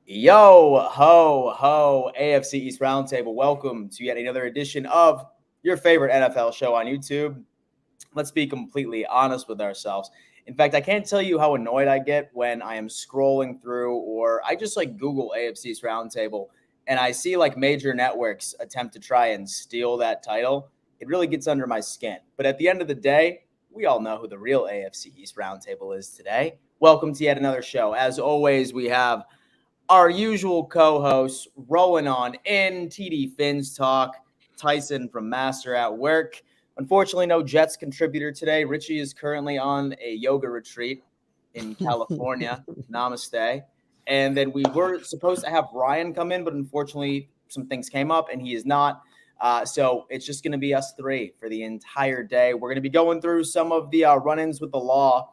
Yo, ho, ho, AFC East Roundtable. Welcome to yet another edition of your favorite NFL show on YouTube. Let's be completely honest with ourselves. In fact, I can't tell you how annoyed I get when I am scrolling through or I just Google AFC East Roundtable and I see major networks attempt to try and steal that title. It really gets under my skin. But at the end of the day, we all know who the real AFC East Roundtable is today. Welcome to yet another show. As always, we have our usual co-hosts rolling on in TD Finns Talk, Tyson from Master at Work. Unfortunately, no Jets contributor today. Richie is currently on a yoga retreat in California. Namaste. And then we were supposed to have Ryan come in, but unfortunately, some things came up and he is not. So it's just going to be us three for the entire day. We're going to be going through some of the run-ins with the law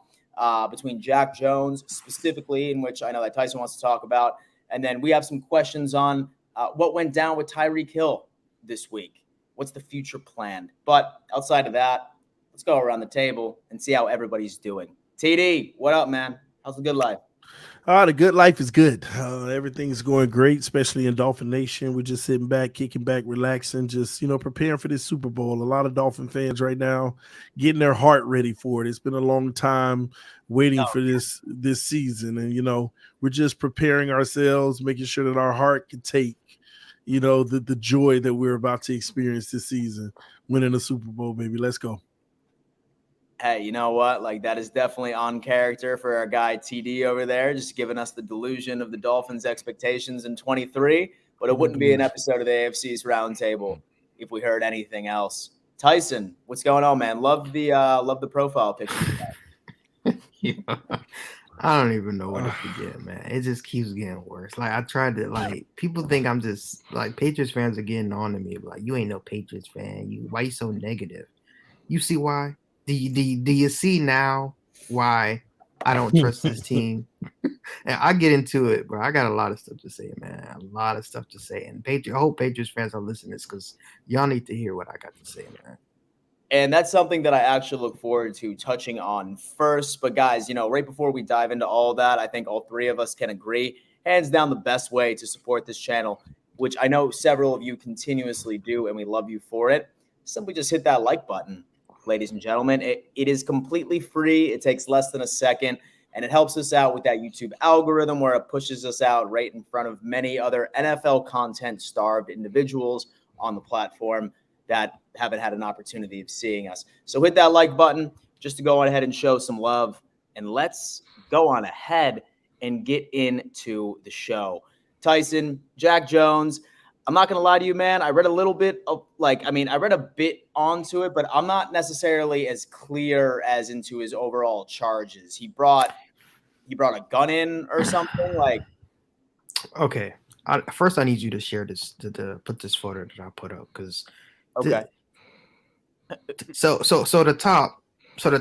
between Jack Jones specifically, in which I know that Tyson wants to talk about. And then we have some questions on what went down with Tyreek Hill this week. What's the future plan? But outside of that, let's go around the table and see how everybody's doing. TD, what up, man? How's the good life? The good life is good. Everything's going great, especially in Dolphin Nation. We're just sitting back, kicking back, relaxing, just preparing for this Super Bowl. A lot of Dolphin fans right now getting their heart ready for it. It's been a long time waiting for this season, and we're just preparing ourselves, making sure that our heart can take the joy that we're about to experience this season, winning a Super Bowl, baby. Let's go. Hey, you know what? That is definitely on character for our guy TD over there, just giving us the delusion of the Dolphins' expectations in 23. But it wouldn't be an episode of the AFC's Roundtable if we heard anything else. Tyson, what's going on, man? Love the profile picture. Yeah. I don't even know what to forget, man. It just keeps getting worse. I tried to people think I'm just Patriots fans are getting on to me. You ain't no Patriots fan. Why you so negative? You see why? Do you see now why I don't trust this team? And I get into it, bro. I got a lot of stuff to say, man. A lot of stuff to say. And I hope Patriots fans are listening to this because y'all need to hear what I got to say, man. And that's something that I actually look forward to touching on first. But guys, right before we dive into all that, I think all three of us can agree, hands down, the best way to support this channel, which I know several of you continuously do, and we love you for it, simply just hit that like button, ladies and gentlemen. It is completely free. It takes less than a second, and it helps us out with that YouTube algorithm where it pushes us out right in front of many other NFL content-starved individuals on the platform that haven't had an opportunity of seeing us. So hit that like button just to go on ahead and show some love. And let's go on ahead and get into the show. Tyson, Jack Jones, I'm not going to lie to you, man. I read a little bit of I read a bit onto it, but I'm not necessarily as clear as into his overall charges. He brought a gun in or something Okay. First, I need you to share this to put this photo that I put up because okay. So the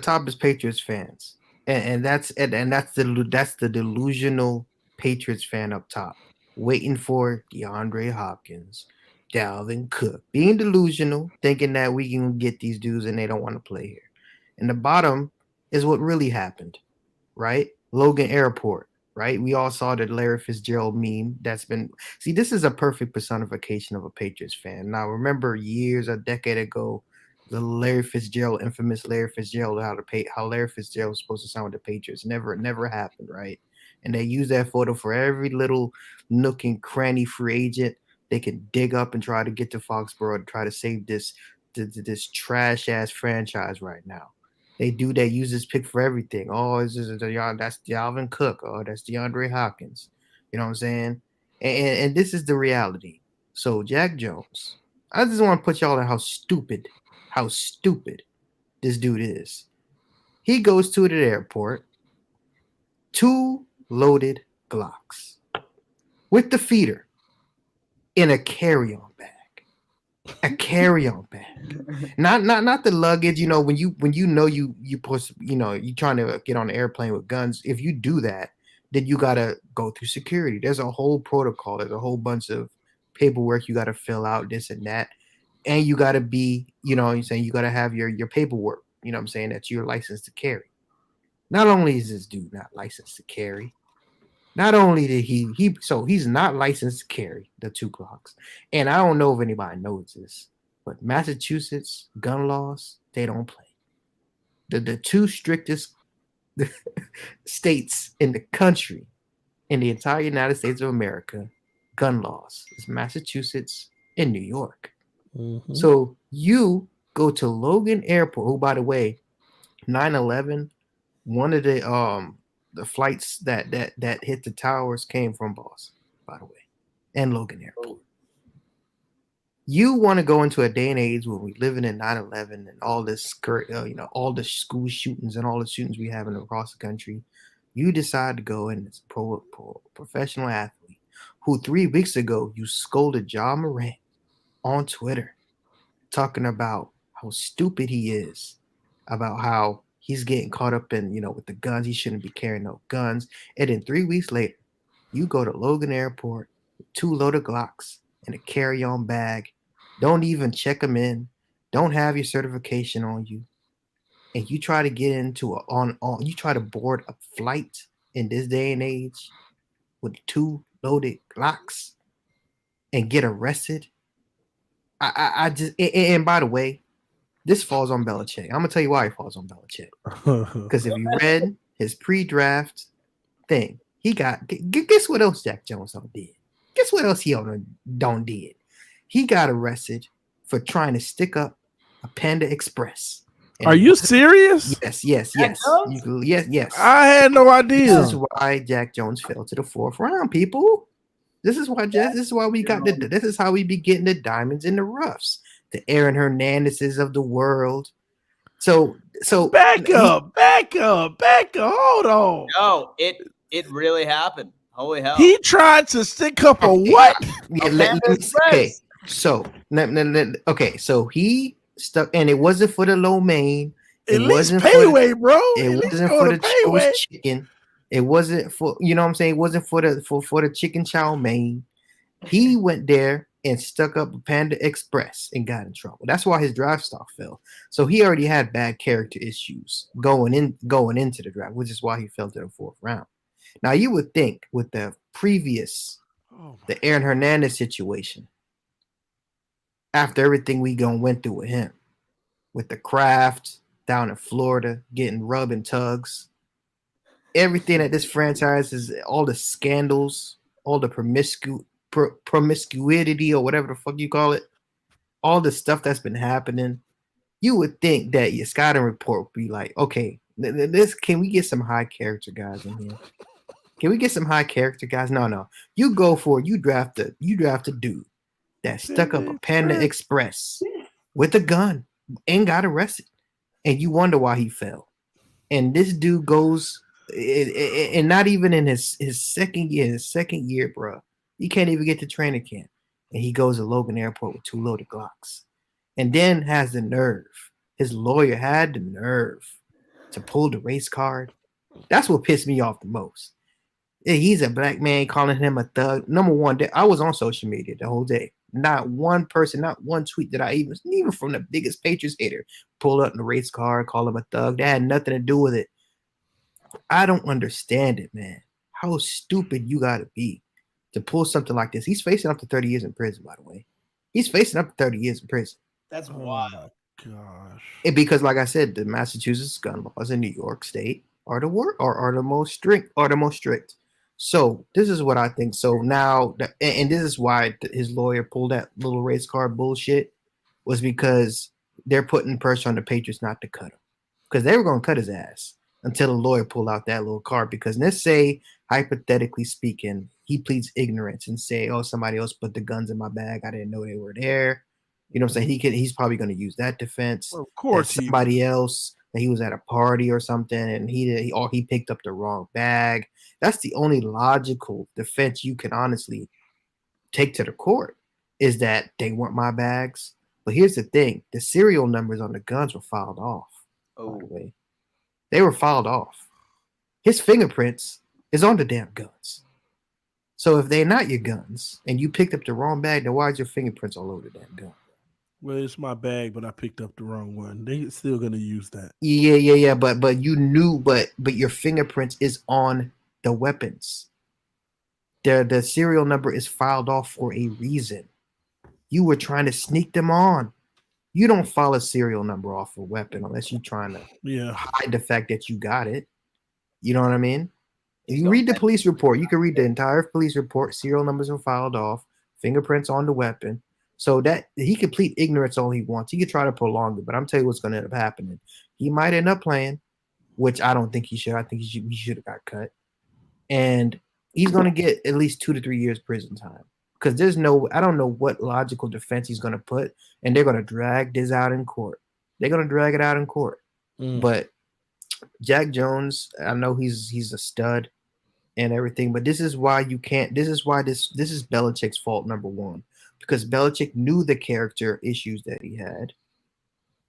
top is Patriots fans, and that's the delusional Patriots fan up top, waiting for DeAndre Hopkins, Dalvin Cook, being delusional, thinking that we can get these dudes and they don't want to play here. And the bottom is what really happened, right? Logan Airport, right? We all saw the Larry Fitzgerald meme. This is a perfect personification of a Patriots fan. Now, remember a decade ago, the infamous Larry Fitzgerald, how Larry Fitzgerald was supposed to sign with the Patriots. Never happened, right? And they use that photo for every little nook and cranny free agent they can dig up and try to get to Foxborough to try to save this trash ass franchise right now. They use this pick for everything. Oh, that's Dalvin Cook. Oh, that's DeAndre Hopkins. You know what I'm saying? And this is the reality. So Jack Jones, I just want to put y'all on how stupid this dude is. He goes to the airport, 2 loaded Glocks with the feeder in a carry-on bag. A carry-on bag, not the luggage. When you post, you trying to get on the airplane with guns. If you do that, then you gotta go through security. There's a whole protocol. There's a whole bunch of paperwork you gotta fill out, this and that, and you gotta be, you gotta have your paperwork. You know what I'm saying, that you're licensed to carry. Not only is this dude not licensed to carry, Not only did he's not licensed to carry the 2 Glocks, and I don't know if anybody knows this, but Massachusetts gun laws, they don't play. The 2 strictest states in the country, in the entire United States of America, gun laws is Massachusetts and New York. Mm-hmm. So you go to Logan Airport, who, by the way, 9/11, one of the flights that hit the towers came from Boston, by the way, and Logan Airport. You want to go into a day and age when we living in 9/11 and all this, all the school shootings and all the shootings we have across the country. You decide to go in as a professional athlete who 3 weeks ago you scolded John Morant on Twitter, talking about how stupid he is, about how he's getting caught up in, with the guns. He shouldn't be carrying no guns. And then 3 weeks later, you go to Logan Airport with 2 loaded Glocks and a carry-on bag. Don't even check them in. Don't have your certification on you. And you try to get into you try to board a flight in this day and age with 2 loaded Glocks and get arrested. I just, and by the way, this falls on Belichick. I'm gonna tell you why it falls on Belichick. Because if you read his pre-draft thing, he got, guess what else Jack Jones did? Guess what else he don't did? He got arrested for trying to stick up a Panda Express. Are you serious? Yes. Yes. I had no idea. This is why Jack Jones fell to the 4th round, people. This is why we got this is how we be getting the diamonds in the roughs, the Aaron Hernandezes of the world. So back up. Hold on. No, it really happened. Holy hell! He tried to stick up a what? Okay, so so he stuck, and it wasn't for the lo mein. It wasn't payway, bro. It wasn't for the Cho's chicken. It wasn't for, you know what I'm saying? It wasn't for the chicken chow mein. He went there and stuck up a Panda Express and got in trouble. That's why his draft stock fell. So he already had bad character issues going into the draft, which is why he fell to the 4th round. Now you would think with the previous, the Aaron Hernandez situation, after everything we went through with him, with the craft down in Florida, getting rub and tugs, everything that this franchise is, all the scandals, all the promiscuity or whatever the fuck you call it, all the stuff that's been happening, you would think that your scouting report would be like, okay, can we get some high character guys in here? Can we get some high character guys? No. You go for it. You draft a dude that stuck up a Panda Express with a gun and got arrested. And you wonder why he fell. And this dude goes, and not even in his second year, bro. He can't even get to training camp. And he goes to Logan Airport with 2 loaded Glocks. And then has the nerve. His lawyer had the nerve to pull the race card. That's what pissed me off the most. He's a black man calling him a thug. Number one, I was on social media the whole day. Not one person, not one tweet that I even from the biggest Patriots hater, pulled up the race card, call him a thug. That had nothing to do with it. I don't understand it, man. How stupid you got to be to pull something like this. He's facing up to 30 years in prison, by the way. He's facing up to 30 years in prison. That's wild. Gosh. Because, like I said, the Massachusetts gun laws in New York State are the most strict. So this is what I think. So now, and this is why his lawyer pulled that little race car bullshit, was because they're putting pressure on the Patriots not to cut him, because they were going to cut his ass until the lawyer pulled out that little card. Because let's say, hypothetically speaking, he pleads ignorance and say, oh, somebody else put the guns in my bag. I didn't know they were there. You know what I'm saying? He's probably going to use that defense. Well, of course, somebody else, that he was at a party or something and he picked up the wrong bag. That's the only logical defense you can honestly take to the court, is that they weren't my bags. But here's the thing: the serial numbers on the guns were filed off. By the way, they were filed off. His fingerprints is on the damn guns. So if they're not your guns and you picked up the wrong bag, then why is your fingerprints all over the damn gun? Well, it's my bag, but I picked up the wrong one. They're still gonna use that. Yeah. But you knew, but your fingerprints is on the weapons. The serial number is filed off for a reason. You were trying to sneak them on. You don't file a serial number off a weapon unless you're trying to hide the fact that you got it. You know what I mean? If you read the police report, you can read the entire police report. Serial numbers are filed off, fingerprints on the weapon. So that he can plead ignorance all he wants. He could try to prolong it, but I'm telling you what's going to end up happening. He might end up playing, which I don't think he should. I think he should have got cut. And he's going to get at least 2 to 3 years prison time. Because I don't know what logical defense he's going to put, and they're going to drag this out in court. They're going to drag it out in court. But Jack Jones, I know he's a stud and everything, but this is why you can't. This is Belichick's fault, number one, because Belichick knew the character issues that he had.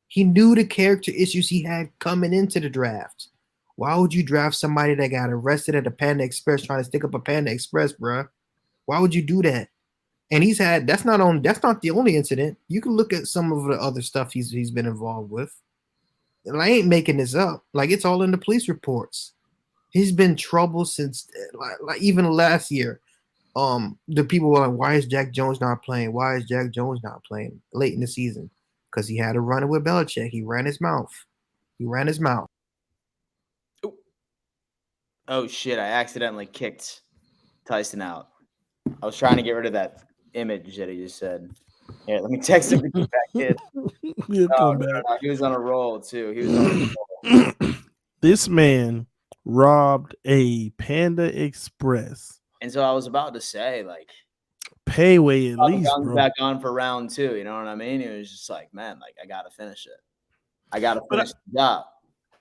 He knew the character issues he had coming into the draft. Why would you draft somebody that got arrested at the Panda Express trying to stick up a Panda Express, bruh? Why would you do that? And that's not the only incident. You can look at some of the other stuff he's been involved with. And I ain't making this up. Like, it's all in the police reports. He's been trouble since like even last year. The people were like, why is Jack Jones not playing? Why is Jack Jones not playing late in the season? Because he had a run with Belichick. He ran his mouth. Oh shit, I accidentally kicked Tyson out. I was trying to get rid of that image that he just said. Here, let me text him to get back in. No, he was on a roll too. This man robbed a Panda Express. And so I was about to say, like, payway at least, bro. Back on for round 2. You know what I mean? It was just like, man, like, I gotta finish it. I gotta finish the job.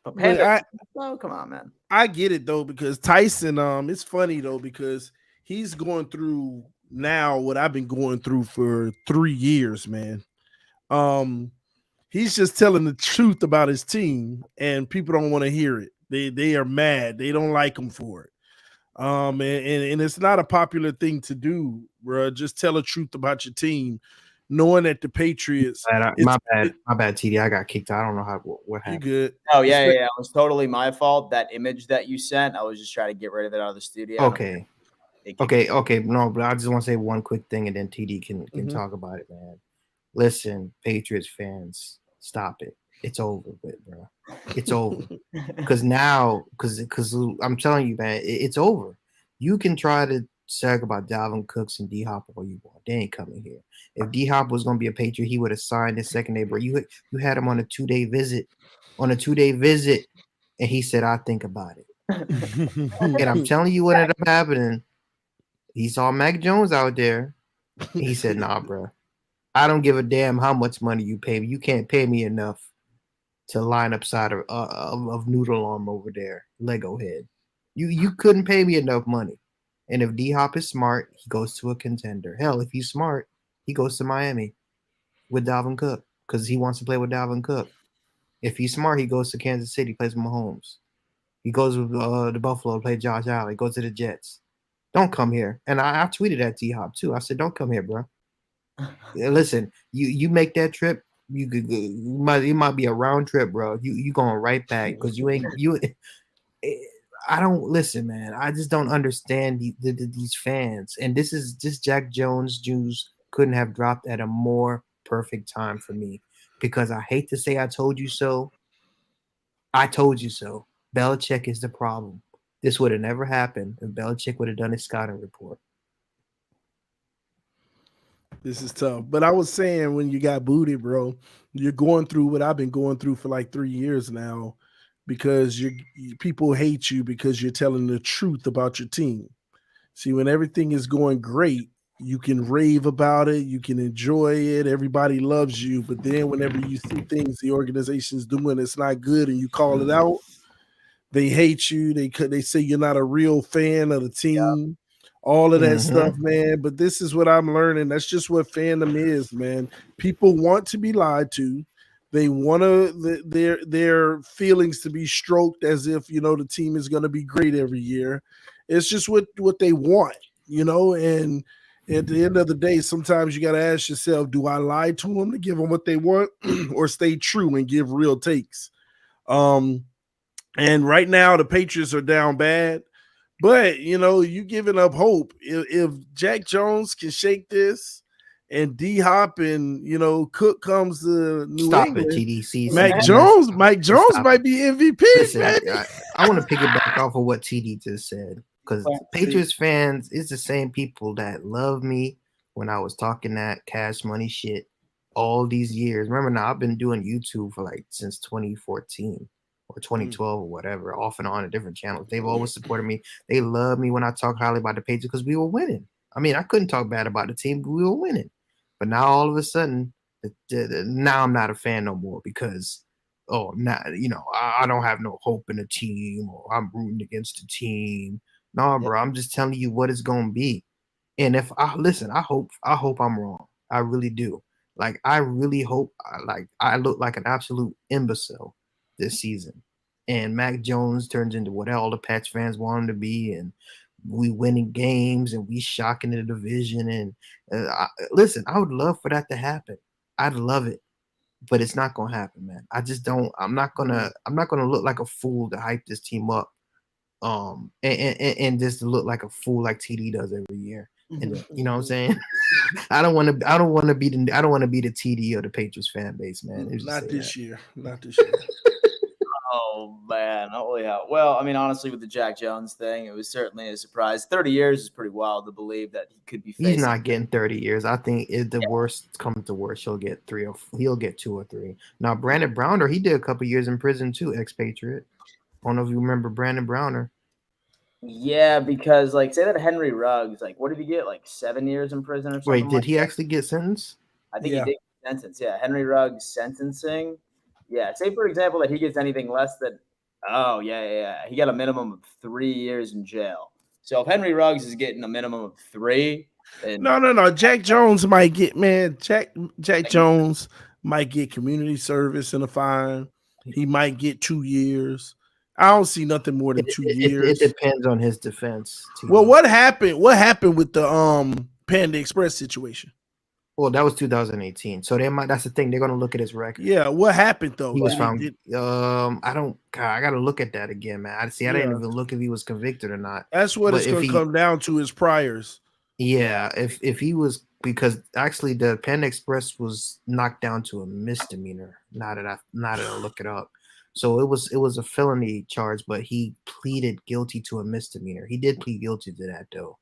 But Panda, come on, man. I get it though, because Tyson, it's funny though, because he's going through now what I've been going through for 3 years, man. He's just telling the truth about his team, and people don't want to hear it. They are mad. They don't like him for it. And it's not a popular thing to do, bro. Just tell the truth about your team, knowing that the Patriots. My bad, TD. I got kicked out. I don't know what happened. You good? Oh yeah. It was totally my fault. That image that you sent, I was just trying to get rid of it out of the studio. Okay. No, but I just want to say one quick thing, and then TD can talk about it, man. Listen, Patriots fans, stop it. It's over with, bro. It's over. Because I'm telling you, man, it's over. You can try to talk about Dalvin Cooks and D-Hop all you want. They ain't coming here. If D-Hop was going to be a Patriot, he would have signed his second day, bro. You had him on a 2-day visit. And he said, I'll think about it. And I'm telling you what ended up happening. He saw Mac Jones out there. He said, nah, bro. I don't give a damn how much money you pay me. You can't pay me enough to line up side of Noodle Arm over there, Lego head. You couldn't pay me enough money. And if D-Hop is smart, he goes to a contender. Hell, if he's smart, he goes to Miami with Dalvin Cook because he wants to play with Dalvin Cook. If he's smart, he goes to Kansas City, plays with Mahomes. He goes with the Buffalo, play Josh Allen. He goes to the Jets. Don't come here. And I tweeted at D-Hop too. I said, don't come here, bro. Listen, you make that trip, it might be a round trip, bro. You going right back because I don't listen, man. I just don't understand these fans. And this Jack Jones Jews couldn't have dropped at a more perfect time for me, because I hate to say I told you so. I told you so. Belichick is the problem. This would have never happened if Belichick would have done his scouting report. This is tough. But I was saying, when you got booted, bro, you're going through what I've been going through for like 3 years now, because people hate you because you're telling the truth about your team. See, when everything is going great, you can rave about it, you can enjoy it, everybody loves you. But then whenever you see things the organization's doing it's not good and you call it out, they hate you. They say you're not a real fan of the team. All of that stuff, man. But this is what I'm learning. That's just what fandom is, man. People want to be lied to. They want their feelings to be stroked as if, the team is going to be great every year. It's just what they want, and at the end of the day, sometimes you got to ask yourself, do I lie to them to give them what they want or stay true and give real takes? And right now the Patriots are down bad. But you giving up hope. If Jack Jones can shake this, and D Hop and Cook comes to New Stop it, England, TDC. Mike Jones Stop might it. be MVP. Listen, Baby. I want to piggyback off of what TD just said, because Patriots fans is the same people that love me when I was talking that Cash Money shit all these years. Remember now, I've been doing YouTube for since 2014 or 2012 or whatever, off and on at different channels. They've always supported me. They love me when I talk highly about the Patriots because we were winning. I mean, I couldn't talk bad about the team, but we were winning. But now all of a sudden, now I'm not a fan no more because I don't have no hope in the team, or I'm rooting against the team. No, bro, I'm just telling you what it's gonna be. And if I listen, I hope I'm wrong. I really do. I really hope I look like an absolute imbecile this season. And Mac Jones turns into what all the Pats fans want him to be, and we winning games and we shocking the division. And listen, I would love for that to happen. I'd love it, but it's not gonna happen, man. I just don't. I'm not gonna look like a fool to hype this team up, and just to look like a fool like TD does every year. And you know what I'm saying? I don't want to be the TD or the Patriots fan base, man. Not this year. Oh man, holy hell! Well, I mean, honestly, with the Jack Jones thing, it was certainly a surprise. 30 years is pretty wild to believe that he could be facing. He's not getting 30 years. I think if the worst comes to worst, he'll get 2 or 3. Now, Brandon Browner, he did a couple years in prison too, expatriate. I don't know if you remember Brandon Browner. Yeah, because say that Henry Ruggs, what did he get? 7 years in prison or something? Wait, did he actually get sentenced? I think he did get sentenced. Yeah, Henry Ruggs sentencing. Yeah, say for example that he gets anything less than, he got a minimum of 3 years in jail. So if Henry Ruggs is getting a minimum of 3, then no. Jack Jones might get Jack Jones might get community service and a fine. He might get 2 years. I don't see nothing more than 2 years. It depends on his defense. Well, what happened? What happened with the Panda Express situation? Well, that was 2018. So that's the thing. They're gonna look at his record. Yeah, what happened though? He was found. I gotta look at that again, man. I didn't even look if he was convicted or not. That's what it's gonna come down to, his priors. Yeah, if he was, because actually the Panda Express was knocked down to a misdemeanor. Now that I look it up. So it was a felony charge, but he pleaded guilty to a misdemeanor. He did plead guilty to that though.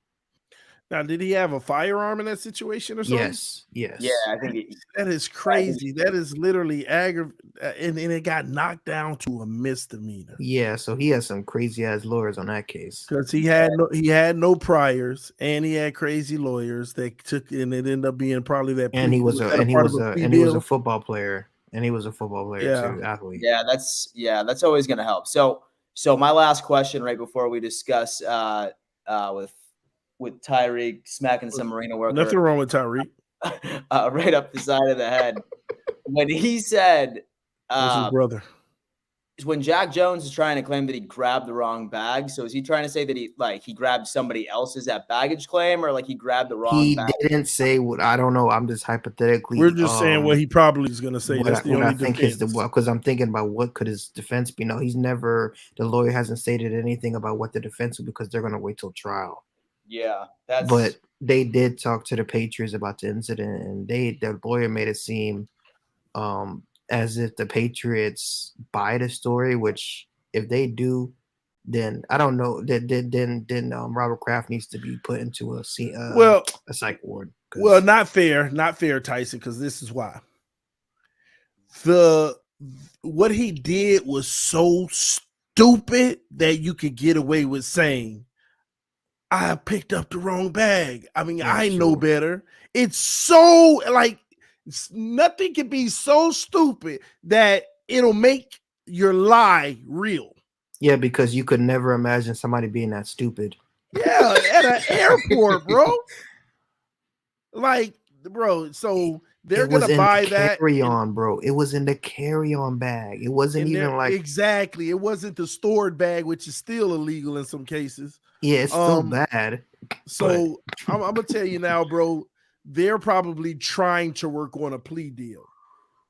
Now, did he have a firearm in that situation or something? Yes. Yeah, I think that is crazy. That is literally aggravating, and it got knocked down to a misdemeanor. Yeah, so he has some crazy ass lawyers on that case because he had no priors, and he had crazy lawyers that took, and it ended up being probably that. And he was a football player. And he was a football player too, athlete. Yeah, that's always going to help. So my last question, right before we discuss with Tyreek smacking some marina worker. Nothing wrong with Tyreek. Right up the side of the head. When he said, his brother. When Jack Jones is trying to claim that he grabbed the wrong bag, so is he trying to say that he grabbed somebody else's at baggage claim, or he grabbed the wrong bag? He didn't say what, I don't know. I'm just hypothetically. We're just saying what he probably is going to say. That's the only defense. Because I'm thinking about what could his defense be. No, the lawyer hasn't stated anything about what the defense is, because they're going to wait till trial. Yeah, but they did talk to the Patriots about the incident, and the lawyer made it seem as if the Patriots buy the story, which if they do, then I don't know. Then Robert Kraft needs to be put into a psych ward. Well, not fair, Tyson, because this is why. What he did was so stupid that you could get away with saying, I picked up the wrong bag. I mean, I know better. It's so nothing can be so stupid that it'll make your lie real. Yeah, because you could never imagine somebody being that stupid. Yeah, at an airport, bro. So they're gonna buy that carry-on, bro. It was in the carry-on bag. It wasn't even exactly. It wasn't the stored bag, which is still illegal in some cases. Yeah, it's still bad. So I'm gonna tell you now, bro. They're probably trying to work on a plea deal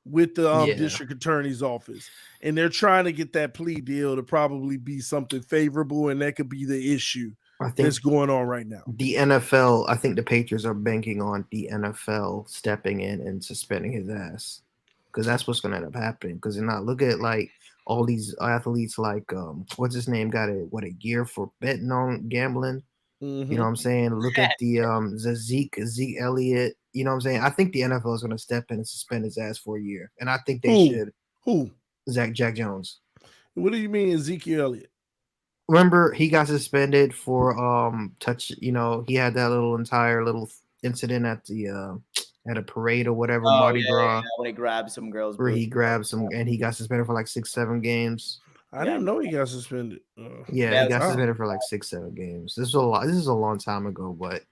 with the district attorney's office, and they're trying to get that plea deal to probably be something favorable, and that could be the issue. I think that's going on right now. the NFL, I think the Patriots are banking on the NFL stepping in and suspending his ass, because that's what's going to end up happening. Because you're not look at like all these athletes like what's his name got a year for betting on gambling. You know what I'm saying? Look at the Zeke Elliott. You know what I'm saying? I think the NFL is going to step in and suspend his ass for a year, and I think they should. Who? Jack Jones. What do you mean, Ezekiel Elliott? Remember, he got suspended for touch. You know, he had that entire little incident at the at a parade or whatever, Mardi Gras, when he grabbed some girls, where he grabbed some, and he got suspended for like 6-7 games. I didn't know he got suspended. Yeah, he got suspended for like 6-7 games. This is a lot. This is a long time ago, but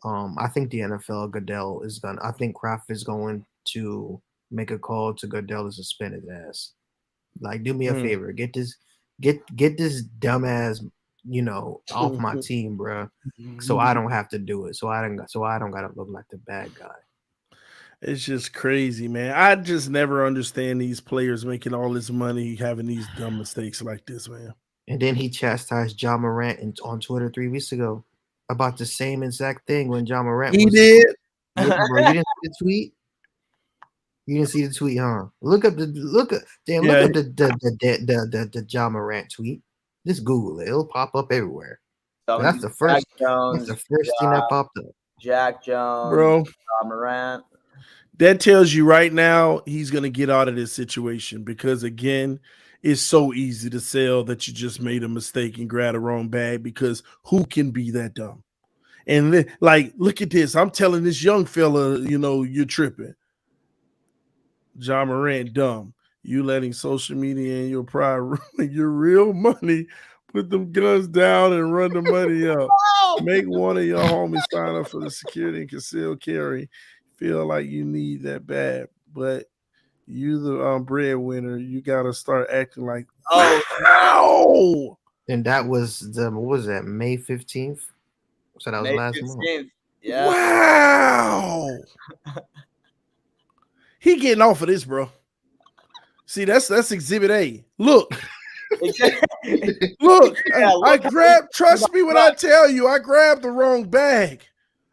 I think the NFL Goodell is gonna. I think Kraft is going to make a call to Goodell to suspend his ass. Like, do me a favor, get this dumbass, off my team, bro. So I don't have to do it. So I don't gotta look like the bad guy. It's just crazy, man. I just never understand these players making all this money, having these dumb mistakes like this, man. And then he chastised John Morant on Twitter 3 weeks ago about the same exact thing when John Morant did. Yeah, bro, you didn't see the tweet? You didn't see the tweet, huh? Look up the John Morant tweet. Just Google it; it'll pop up everywhere. So that's the first. That's the first thing that popped up. Jack Jones, bro. John Morant. That tells you right now he's gonna get out of this situation, because again, it's so easy to sell that you just made a mistake and grabbed the wrong bag, because who can be that dumb? And like, look at this. I'm telling this young fella, you're tripping. John Morant, dumb. You letting social media and your pride ruin your real money. Put them guns down and run the money up. Make one of your homies sign up for the security and concealed carry. Feel like you need that bad, but you the breadwinner. You gotta start acting like, wow. And that was what was that, May 15th? So that was last 15th. Month. Yeah. Wow. He getting off of this, bro. See, that's Exhibit A. Look. Look. I grabbed, trust me when I tell you, I grabbed the wrong bag.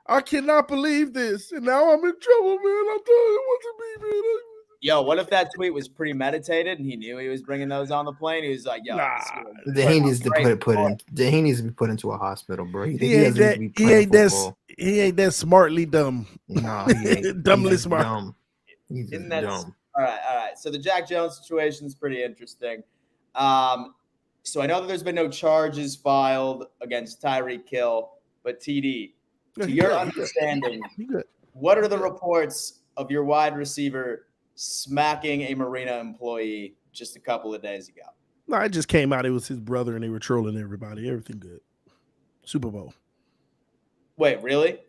I cannot believe this. And now I'm in trouble, man. I thought it wasn't me, man. Yo, what if that tweet was premeditated and he knew he was bringing those on the plane? He was like, yo, he needs to he needs to be put into a hospital, bro. He ain't that smartly dumb. No, he ain't. Dumbly smart. Dumb. He's just dumb. All right. So the Jack Jones situation is pretty interesting. So I know that there's been no charges filed against Tyreek Hill, but TD, to your understanding, what are the reports of your wide receiver smacking a Marina employee just a couple of days ago? No, it just came out. It was his brother, and they were trolling everybody. Everything good. Super Bowl. Wait, really?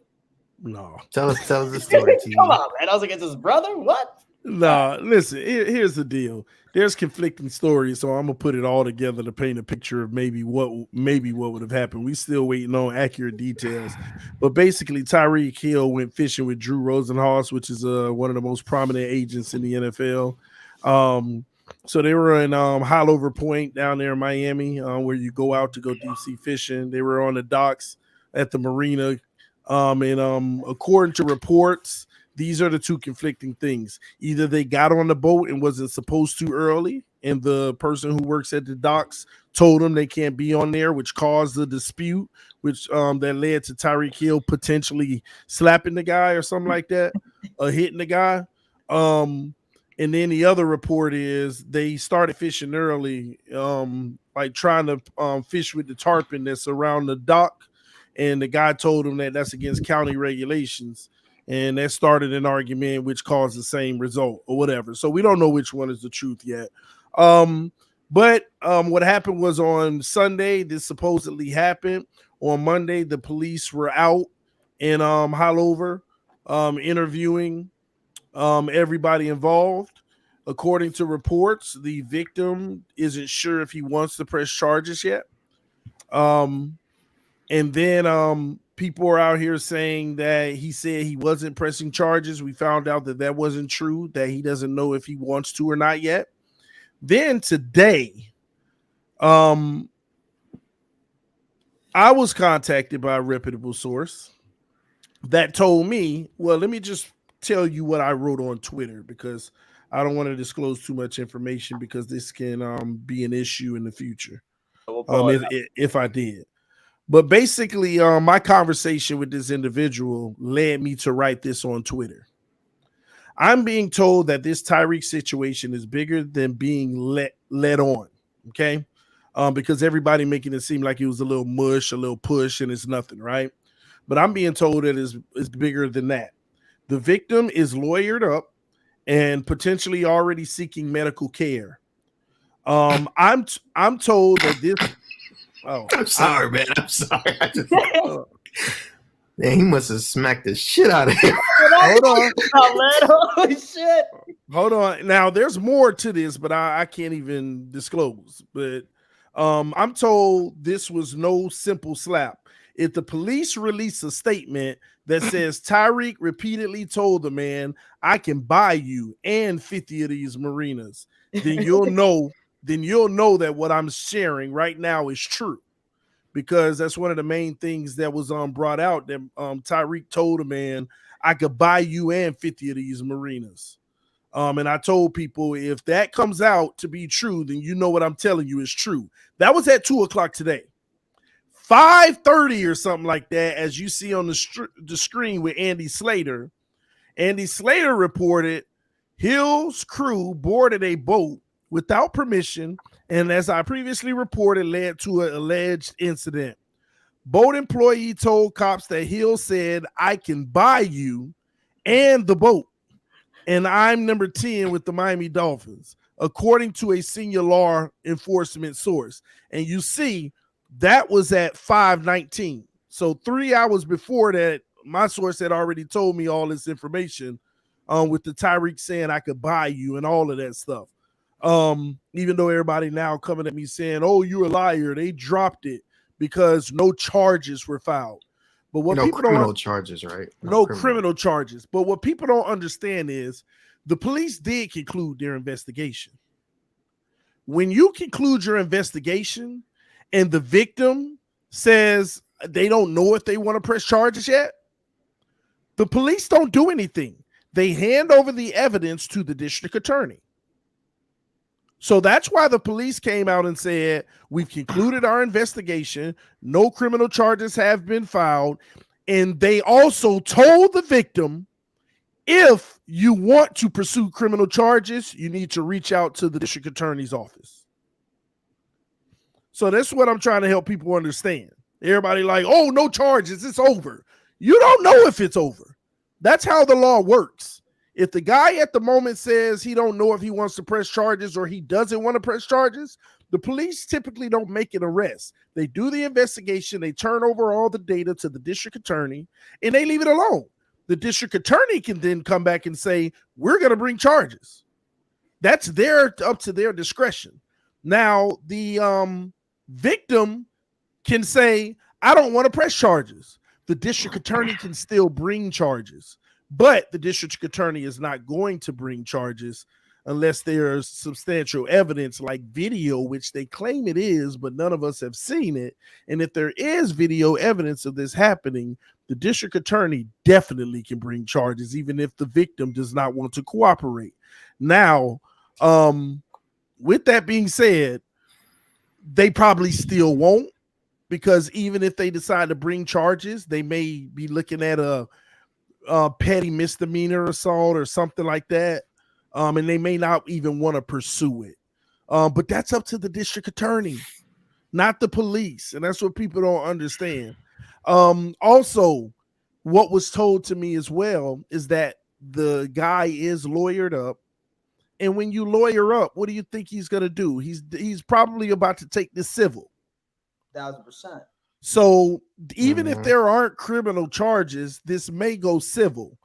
No. Tell us the story. Come on, man. I was like, it's his brother? What? No, listen, here's the deal. There's conflicting stories, so I'm gonna put it all together to paint a picture of maybe what would have happened. We still waiting on accurate details, but basically, Tyreek Hill went fishing with Drew Rosenhaus, which is one of the most prominent agents in the NFL. So they were in Hollover Point down there in Miami, where you go out to go deep sea fishing. They were on the docks at the marina, and according to reports, these are the two conflicting things. Either they got on the boat and wasn't supposed to early, and the person who works at the docks told them they can't be on there, which caused the dispute, which that led to Tyreek Hill potentially slapping the guy or something like that, or hitting the guy. And then the other report is they started fishing early, like trying to fish with the tarpon that's around the dock, and the guy told them that that's against county regulations. And that started an argument which caused the same result or whatever. So we don't know which one is the truth yet. But what happened was on Sunday, this supposedly happened. On Monday, the police were out in Hollover interviewing everybody involved. According to reports, the victim isn't sure if he wants to press charges yet. And then people are out here saying that he said he wasn't pressing charges. We found out that wasn't true, that he doesn't know if he wants to or not yet. Then today, I I was contacted by a reputable source that told me, well, let me just tell you what I wrote on Twitter because I don't want to disclose too much information because this can be an issue in the future. If I did. But basically, my conversation with this individual led me to write this on Twitter. I'm being told that this Tyreek situation is bigger than being let on, okay? Because everybody making it seem like it was a little mush, a little push, and it's nothing, right? But I'm being told that it's bigger than that. The victim is lawyered up and potentially already seeking medical care. I'm told that this. Oh, I'm sorry, man. I'm sorry. Man, he must have smacked the shit out of him. Hold on. Holy shit. Hold on. Now, there's more to this, but I can't even disclose. But I'm told this was no simple slap. If the police release a statement that says Tyreek repeatedly told the man, I can buy you and 50 of these marinas, then you'll know that what I'm sharing right now is true. Because that's one of the main things that was brought out that Tyreek told a man, I could buy you and 50 of these marinas. And I told people, if that comes out to be true, then you know what I'm telling you is true. That was at 2:00 today. 5:30 or something like that, as you see on the screen with Andy Slater. Andy Slater reported Hill's crew boarded a boat without permission, and as I previously reported, led to an alleged incident. Boat employee told cops that Hill said, I can buy you and the boat, and I'm number 10 with the Miami Dolphins, according to a senior law enforcement source. And you see, that was at 5:19. So 3 hours before that, my source had already told me all this information with the Tyreek saying I could buy you and all of that stuff. Even though everybody now coming at me saying, oh, you're a liar. They dropped it because no charges were filed. But what people criminal charges, right? No criminal charges. But what people don't understand is the police did conclude their investigation. When you conclude your investigation and the victim says they don't know if they want to press charges yet, the police don't do anything. They hand over the evidence to the district attorney. So that's why the police came out and said, we've concluded our investigation. No criminal charges have been filed. And they also told the victim, if you want to pursue criminal charges, you need to reach out to the district attorney's office. So that's what I'm trying to help people understand. Everybody like, oh, no charges, it's over. You don't know if it's over. That's how the law works. If the guy at the moment says he don't know if he wants to press charges or he doesn't want to press charges, the police typically don't make an arrest. They do the investigation, they turn over all the data to the district attorney, and they leave it alone. The district attorney can then come back and say, we're going to bring charges. That's up to their discretion. Now, the victim can say, I don't want to press charges. The district attorney can still bring charges, but the district attorney is not going to bring charges unless there's substantial evidence like video, which they claim it is, but none of us have seen it. And if there is video evidence of this happening, the district attorney definitely can bring charges, even if the victim does not want to cooperate. Now, with that being said, they probably still won't, because even if they decide to bring charges, they may be looking at a petty misdemeanor assault or something like that. And they may not even want to pursue it. But that's up to the district attorney, not the police. And that's what people don't understand. Also, what was told to me as well is that the guy is lawyered up. And when you lawyer up, what do you think he's going to do? He's probably about to take this civil. 1,000%. So even if there aren't criminal charges, this may go civil.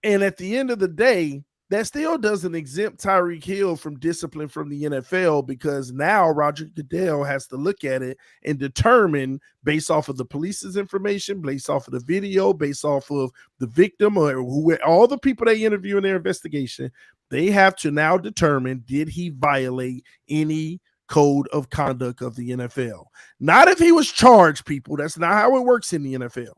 And at the end of the day, that still doesn't exempt Tyreek Hill from discipline from the NFL, because now Roger Goodell has to look at it and determine, based off of the police's information, based off of the video, based off of the victim or all the people they interview in their investigation, they have to now determine, did he violate any code of conduct of the NFL. Not if he was charged, people. That's not how it works in the NFL.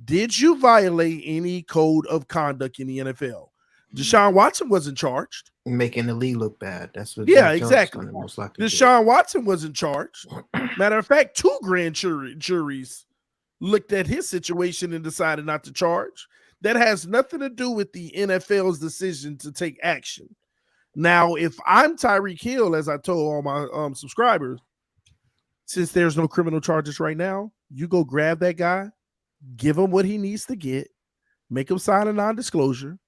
Did you violate any code of conduct in the NFL? Deshaun Watson wasn't charged. Making the league look bad. That's what Yeah, Jack Jones exactly. gonna most likely do. Deshaun Watson wasn't charged. Matter of fact, 2 grand juries looked at his situation and decided not to charge. That has nothing to do with the NFL's decision to take action. Now, if I'm Tyreek Hill, as I told all my subscribers, since there's no criminal charges right now, you go grab that guy, give him what he needs to get, make him sign a non-disclosure,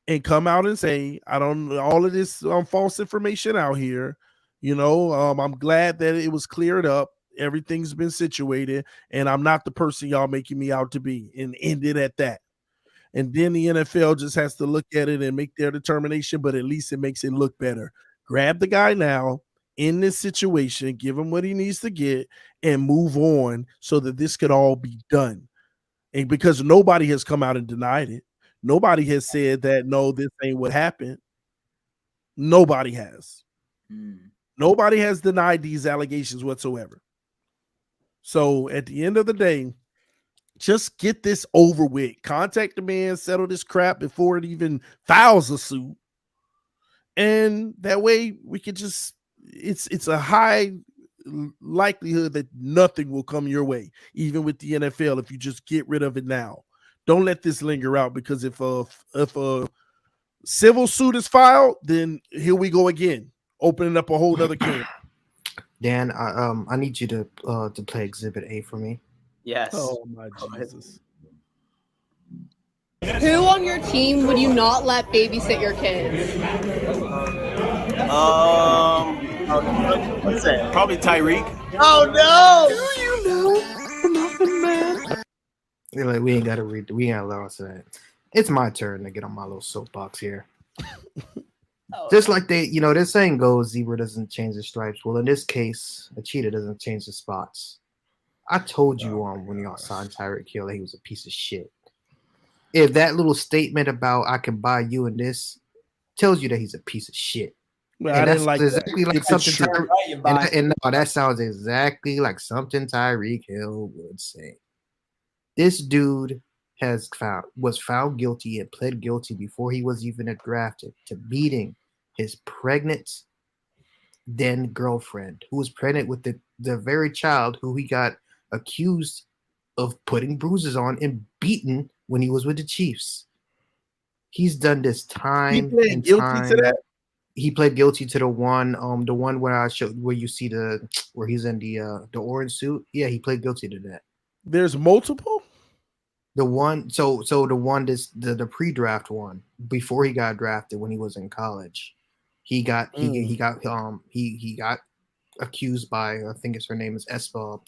and come out and say, I don't all of this false information out here. I'm glad that it was cleared up. Everything's been situated, and I'm not the person y'all making me out to be, and end it at that. And then the NFL just has to look at it and make their determination, but at least it makes it look better. Grab the guy now in this situation, give him what he needs to get, and move on so that this could all be done. And because nobody has come out and denied it. Nobody has said that, no, this ain't what happened. Nobody has. Nobody has denied these allegations whatsoever. So at the end of the day, just get this over with. Contact the man, settle this crap before it even files a suit. And that way we could just, it's a high likelihood that nothing will come your way, even with the NFL, if you just get rid of it now. Don't let this linger out, because if a civil suit is filed, then here we go again, opening up a whole other can. Dan, I need you to play Exhibit A for me. Yes. Oh my Jesus. Who on your team would you not let babysit your kids? What's that? Probably Tyreek. Oh no! Do you know nothing, man? Like, we ain't got to read. We ain't allowed to that. It's my turn to get on my little soapbox here. Just like this saying goes, zebra doesn't change the stripes. Well, in this case, a cheetah doesn't change the spots. I told you when y'all signed Tyreek Hill, he was a piece of shit. If that little statement about I can buy you and this tells you that he's a piece of shit. Well, and I that's didn't like exactly that. like something. That sounds exactly like something Tyreek Hill would say. This dude was found guilty and pled guilty before he was even drafted to beating his pregnant then girlfriend, who was pregnant with the very child who he got accused of putting bruises on and beaten when he was with the Chiefs. He's done this time and time. To that? He pled guilty to the one where I showed where you see where he's in the orange suit. Yeah, he pled guilty to that. There's multiple. The one, so the one the pre-draft one before he got drafted when he was in college, he got accused by, I think her name is Espinal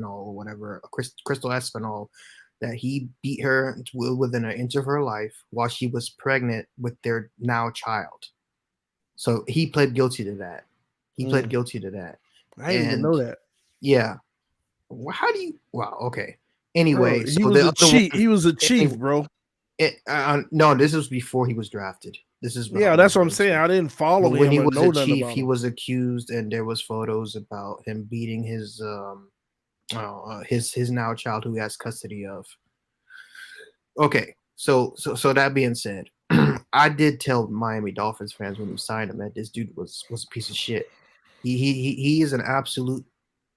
or whatever, Crystal Espinal, that he beat her within an inch of her life while she was pregnant with their now child. So he pled guilty to that. I didn't even know that. Yeah. How do you? Wow. Okay. Anyway, bro, he was a chief, bro. No, this was before he was drafted. This is that's what I'm saying. I didn't follow him when he was a chief. He was accused, and there was photos about him beating his now child who he has custody of. Okay, so that being said, I did tell Miami Dolphins fans when we signed him that this dude was a piece of shit. He is an absolute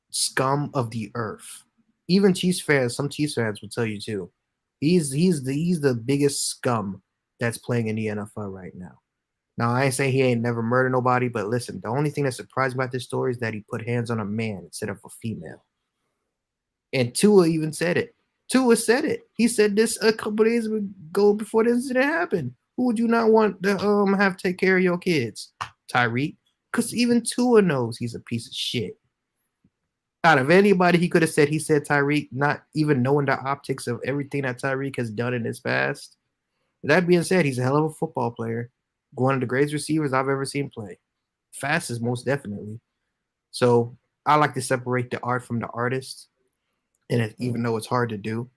scum of the earth. Even some Chiefs fans will tell you too. He's the biggest scum that's playing in the NFL right now. Now, I ain't saying he ain't never murdered nobody, but listen, the only thing that surprised me about this story is that he put hands on a man instead of a female. And Tua even said it. He said this a couple days ago before the incident happened. Who would you not want to have take care of your kids? Tyreek. Because even Tua knows he's a piece of shit. Out of anybody he could have said, he said Tyreek, not even knowing the optics of everything that Tyreek has done in his past. That being said, he's a hell of a football player. One of the greatest receivers I've ever seen play. Fastest, most definitely. So I like to separate the art from the artist. And even though it's hard to do,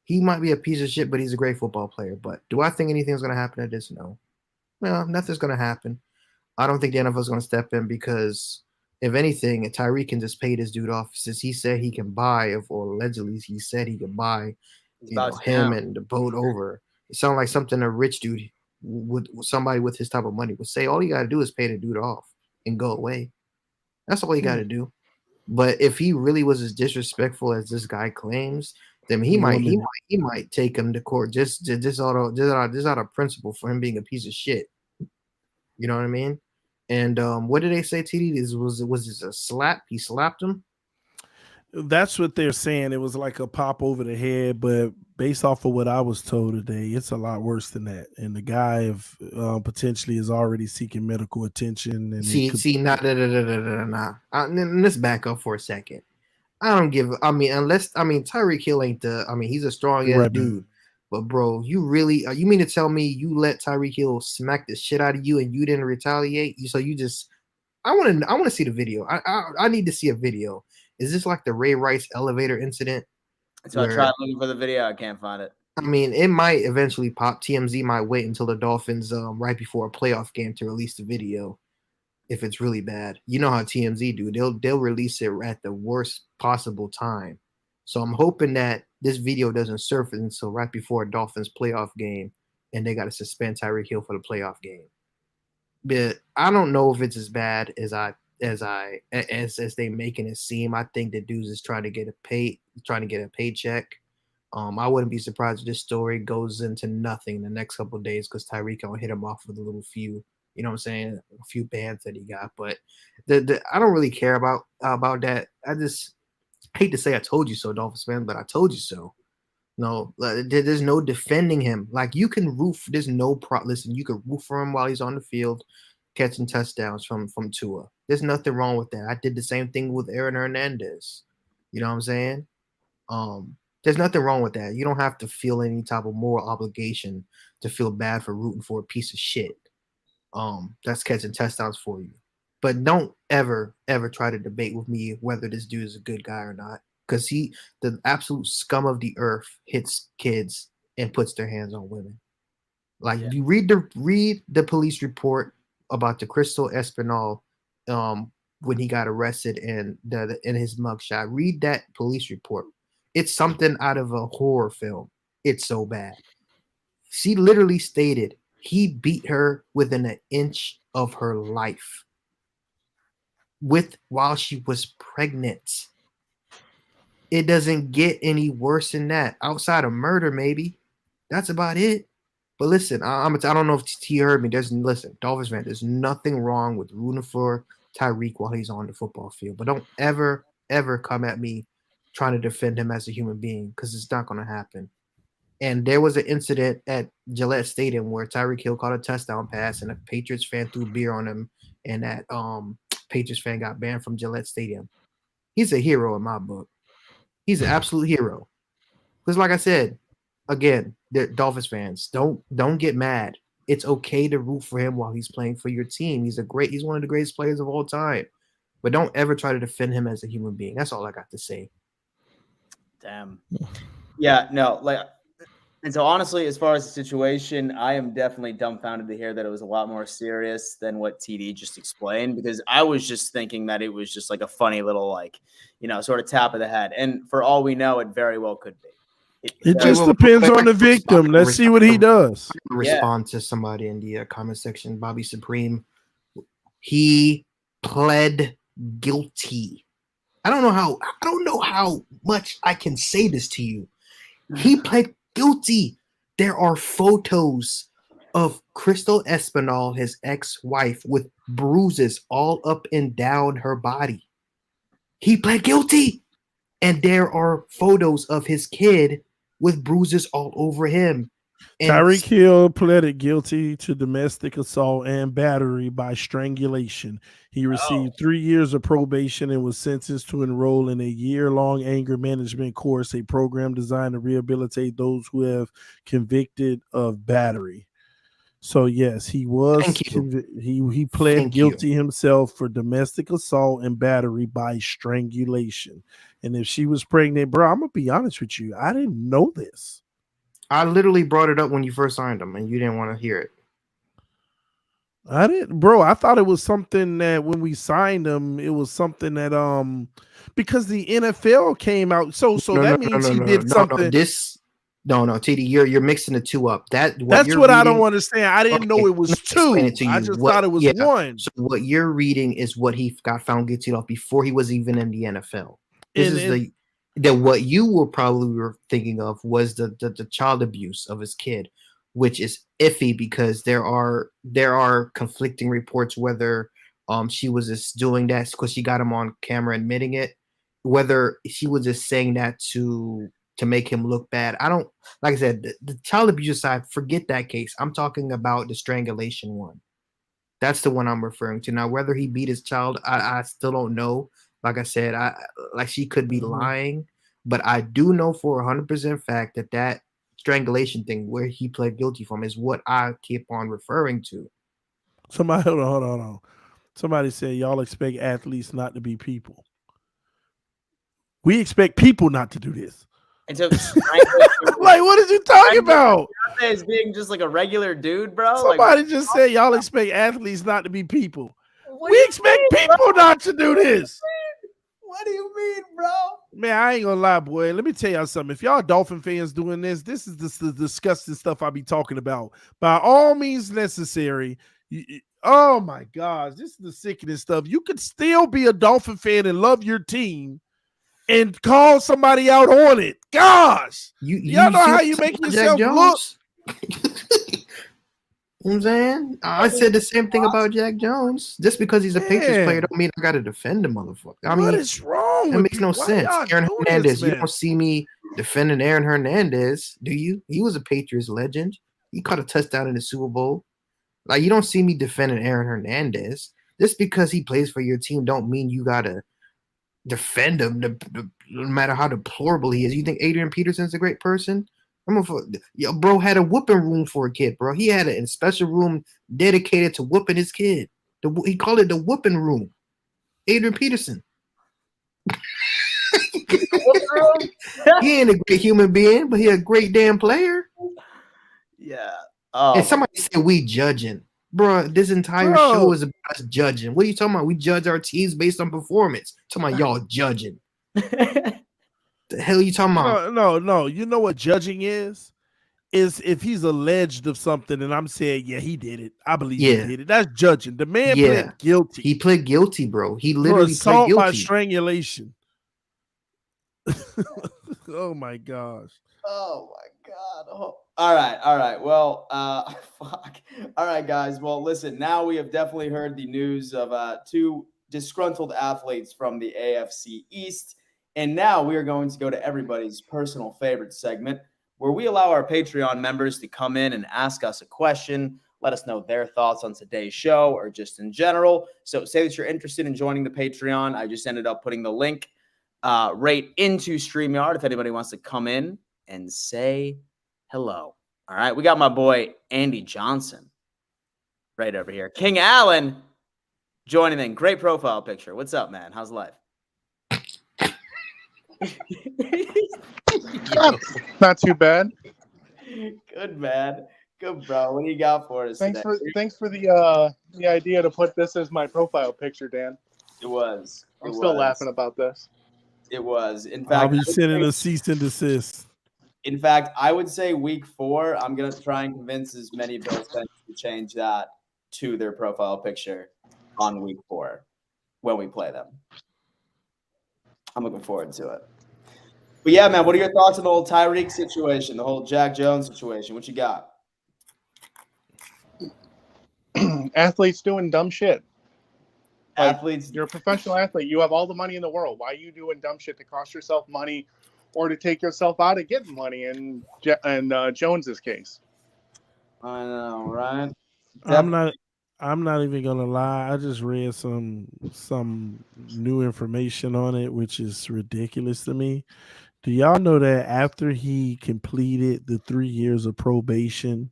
he might be a piece of shit, but he's a great football player. But do I think anything's going to happen to this? No. Well, nothing's going to happen. I don't think the NFL is going to step in because, if anything, Tyreek can just pay this dude off since he said he can buy, or allegedly he said he can buy, He's about to him now. and the boat over. It sounds like something a rich dude somebody with his type of money would say. All you got to do is pay the dude off and go away. That's all you got to do. But if he really was as disrespectful as this guy claims, then he might take him to court just out of principle for him being a piece of shit. You know what I mean? And what did they say, TD? Was this a slap? He slapped him? That's what they're saying. It was like a pop over the head, but based off of what I was told today, it's a lot worse than that. And the guy potentially is already seeking medical attention. And Nah. Let's back up for a second. Tyreek Hill ain't he's a strong ass dude. But bro, you mean to tell me you let Tyreek Hill smack the shit out of you and you didn't retaliate? I want to see the video. I need to see a video. Is this like the Ray Rice elevator incident? So I tried looking for the video. I can't find it. I mean, it might eventually pop. TMZ might wait until the Dolphins right before a playoff game to release the video. If it's really bad, you know how TMZ do. They'll release it at the worst possible time. So I'm hoping that this video doesn't surface until right before a Dolphins playoff game, and they got to suspend Tyreek Hill for the playoff game. But I don't know if it's as bad as they making it seem. I think the dudes is trying to get a paycheck. I wouldn't be surprised if this story goes into nothing in the next couple of days because Tyreek will hit him off with a little few. You know what I'm saying? A few bands that he got, but I don't really care about that. I just hate to say I told you so, Dolphins fan, but I told you so. No, there's no defending him. Like you can root. There's no listen. You can root for him while he's on the field, catching touchdowns from Tua. There's nothing wrong with that. I did the same thing with Aaron Hernandez. You know what I'm saying? There's nothing wrong with that. You don't have to feel any type of moral obligation to feel bad for rooting for a piece of shit. That's catching touchdowns for you. But don't ever try to debate with me whether this dude is a good guy or not. Because the absolute scum of the earth, hits kids and puts their hands on women. Like you read the police report about the Crystal Espinal when he got arrested in his mugshot. Read that police report. It's something out of a horror film. It's so bad. She literally stated he beat her within an inch of her life while she was pregnant. It doesn't get any worse than that. Outside of murder, maybe. That's about it. But listen, I don't know if T heard me. Listen, Dolphins fan, there's nothing wrong with rooting for Tyreek while he's on the football field. But don't ever come at me trying to defend him as a human being because it's not going to happen. And there was an incident at Gillette Stadium where Tyreek Hill caught a touchdown pass and a Patriots fan threw beer on him, and that Patriots fan got banned from Gillette Stadium. He's a hero in my book. He's an absolute hero. Because like I said, again, the Dolphins fans, don't get mad. It's okay to root for him while he's playing for your team. He's one of the greatest players of all time. But don't ever try to defend him as a human being. That's all I got to say. Damn. Yeah, no, and so honestly, as far as the situation, I am definitely dumbfounded to hear that it was a lot more serious than what TD just explained, because I was just thinking that it was just like a funny little, sort of tap of the head. And for all we know, it very well could be. It just depends on the victim. Let's see what he does. Respond to somebody in the comment section. Bobby Supreme. He pled guilty. I don't know how much I can say this to you. He pled guilty. There are photos of Crystal Espinal, his ex-wife, with bruises all up and down her body. He pled guilty. And there are photos of his kid with bruises all over him. Tyreek Hill pleaded guilty to domestic assault and battery by strangulation. He received 3 years of probation and was sentenced to enroll in a year-long anger management course, a program designed to rehabilitate those who have convicted of battery. So yes, he was he pled guilty himself for domestic assault and battery by strangulation. And if she was pregnant, bro, I'm gonna be honest with you, I didn't know this. I literally brought it up when you first signed him, and you didn't want to hear it. I didn't, bro. I thought it was something that when we signed him, it was something that because the NFL came out. So that means he did something. No, TD, you're mixing the two up. That's what I don't understand. I didn't know it was two. I just thought it was one. So what you're reading is what he got found guilty of before he was even in the NFL. What you were probably thinking of was the child abuse of his kid, which is iffy because there are conflicting reports whether she was just doing that because she got him on camera admitting it, whether she was just saying that to make him look bad. I don't, like I said, the child abuse side, forget that case. I'm talking about the strangulation one. That's the one I'm referring to. Now, whether he beat his child, I still don't know. Like I said, she could be lying, but I do know for 100% fact that strangulation thing where he pled guilty from is what I keep on referring to. Somebody, hold on. Somebody said y'all expect athletes not to be people. We expect people not to do this. And so, like, what are you talking about? As being just like a regular dude, bro. Somebody just said y'all expect athletes not to be people. We expect people not to do this. What do you mean, bro? Man, I ain't gonna lie, boy. Let me tell y'all something. If y'all Dolphin fans doing this is the disgusting stuff I be talking about. By all means necessary. Oh my gosh, this is the sickening stuff. You could still be a Dolphin fan and love your team and call somebody out on it. Gosh, y'all know how you make yourself look. You know what I'm saying? I said the same thing about Jack Jones. Just because he's a Patriots player don't mean I got to defend him, motherfucker. What is wrong with That makes no sense. Aaron Hernandez. This, you don't see me defending Aaron Hernandez, do you? He was a Patriots legend. He caught a touchdown in the Super Bowl. Like, you don't see me defending Aaron Hernandez. Just because he plays for your team don't mean you got to defend him no matter how deplorable he is. You think Adrian Peterson's a great person? Bro had a whooping room for a kid, bro. He had a special room dedicated to whooping his kid. He called it the whooping room. Adrian Peterson. He ain't a great human being, but he a great damn player. Yeah. And somebody said we judging. Bro, this entire show is about us judging. What are you talking about? We judge our teams based on performance. Talking about y'all judging. The hell are you talking about? No. You know what judging is? Is if he's alleged of something and I'm saying, yeah, he did it. I believe he did it. That's judging. The man pled guilty. He pled guilty, bro. He literally pled guilty. Assault by strangulation. Oh my gosh. Oh my God. Oh. All right. Well, fuck. All right, guys. Well, listen, now we have definitely heard the news of two disgruntled athletes from the AFC East. And now we are going to go to everybody's personal favorite segment where we allow our Patreon members to come in and ask us a question, let us know their thoughts on today's show or just in general. So say that you're interested in joining the Patreon. I just ended up putting the link right into StreamYard if anybody wants to come in and say hello. All right. We got my boy Andy Johnson right over here. King Allen joining in. Great profile picture. What's up, man? How's life? Not too bad. Good, man. Good, bro. What do you got for us? Thanks for the idea to put this as my profile picture, Dan. It was. I'm still laughing about this. It was. In fact, I'll be sending a cease and desist. In fact, I would say week 4, I'm going to try and convince as many Bills fans to change that to their profile picture on week 4 when we play them. I'm looking forward to it. But yeah, man, what are your thoughts on the whole Tyreek situation, the whole Jack Jones situation? What you got? Athletes doing dumb shit. Athletes. You're a professional athlete. You have all the money in the world. Why are you doing dumb shit to cost yourself money or to take yourself out of getting money in Jones's case? I know, right? I'm not even gonna lie. I just read some new information on it, which is ridiculous to me. Do y'all know that after he completed the 3 years of probation,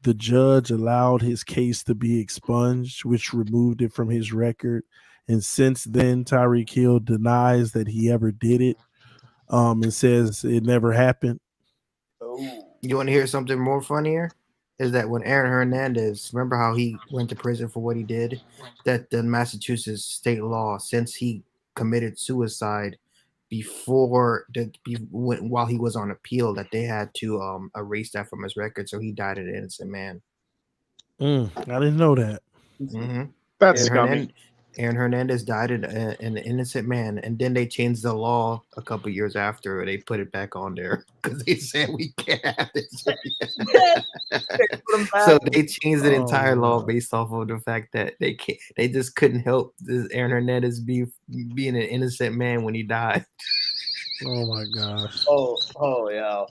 the judge allowed his case to be expunged, which removed it from his record? And since then, Tyreek Hill denies that he ever did it, and says it never happened. You want to hear something more funnier? is that when Aaron Hernandez, remember how he went to prison for what he did? That the Massachusetts state law, since he committed suicide while he was on appeal, that they had to erase that from his record, so he died an innocent man. I didn't know that. Mm-hmm. That's scummy. Aaron Hernandez died an innocent man, and then they changed the law a couple years after. They put it back on there because they said we can't have this. So they changed the entire law based off of the fact that they just couldn't help this Aaron Hernandez being an innocent man when he died. Oh my gosh. Oh yeah.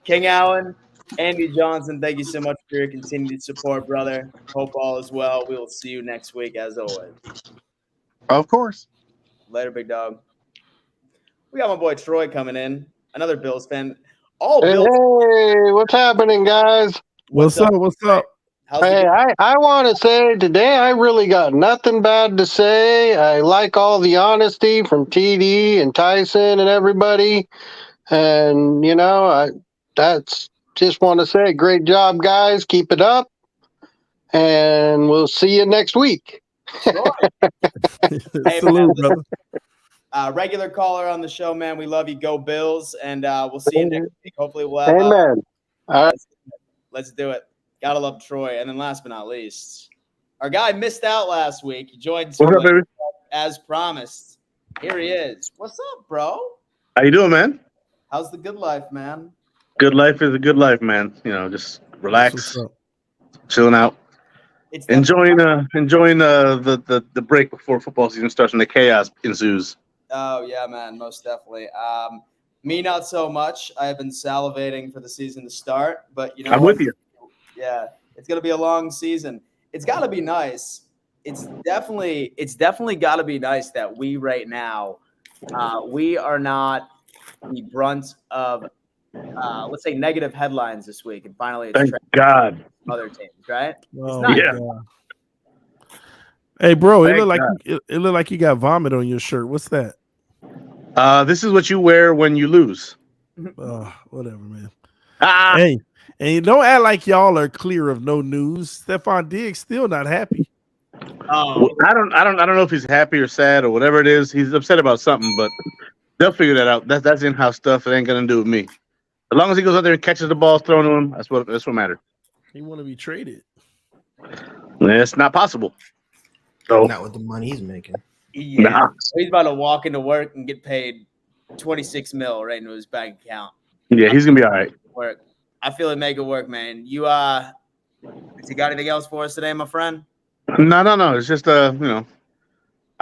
King Allen, Andy Johnson, thank you so much for your continued support, brother. Hope all is well. We will see you next week as always. Of course. Later, big dog. We got my boy Troy coming in, another Bills fan. All Bills. Hey, what's happening, guys? What's up? What's up? Hey, I want to say today I really got nothing bad to say. I like all the honesty from TD and Tyson and everybody. And, that's just want to say great job, guys. Keep it up. And we'll see you next week. Hey, salute, brother. Regular caller on the show, man. We love you. Go Bills. And we'll see you next week. Hopefully we'll have Amen. All right. Let's do it. Gotta love Troy. And then last but not least, our guy missed out last week. He joined What's up, baby? as promised. Here he is. What's up, bro? How you doing, man? How's the good life, man? Good life is a good life, man. Just relax, What's up? chilling out, It's enjoying the break before football season starts and the chaos ensues. Oh yeah, man, most definitely. Me not so much. I have been salivating for the season to start, but I'm with you. Yeah, it's gonna be a long season. It's gotta be nice. It's definitely got to be nice that we right now, we are not the brunt of, let's say, negative headlines this week, and finally it's Thank God. other teams, right? Oh, nice. Yeah. God. Hey, bro, it Thank looked like you got vomit on your shirt. What's that? This is what you wear when you lose. Whatever, man. Ah, Hey, and don't act like y'all are clear of no news. Stephon Diggs still not happy. Oh, I don't know if he's happy or sad or whatever it is. He's upset about something, but they'll figure that out. That's in-house stuff. It ain't gonna do with me. As long as he goes out there and catches the ball thrown to him, that's what matters. He want to be traded. It's not possible. So Not with the money he's making. yeah. Nah. He's about to walk into work and get paid $26 million right into his bank account. Yeah, he's gonna be all right. Work. I feel it make it work, man. You got anything else for us today, my friend? No. It's just I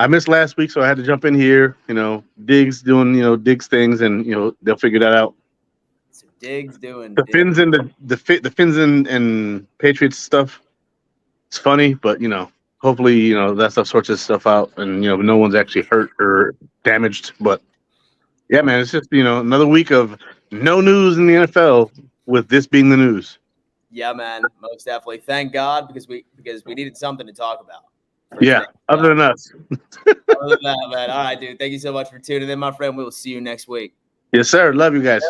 missed last week, so I had to jump in here. Diggs doing Diggs things, and they'll figure that out. So Diggs doing The Finns and the Finns and Patriots stuff. It's funny, but hopefully that stuff sorts its stuff out, and no one's actually hurt or damaged. But yeah, man, it's just another week of no news in the NFL, with this being the news. Yeah, man, most definitely. Thank God, because we needed something to talk about. Yeah, other than us. Other than that, man. All right, dude. Thank you so much for tuning in, my friend. We will see you next week. Yes, sir. Love you guys.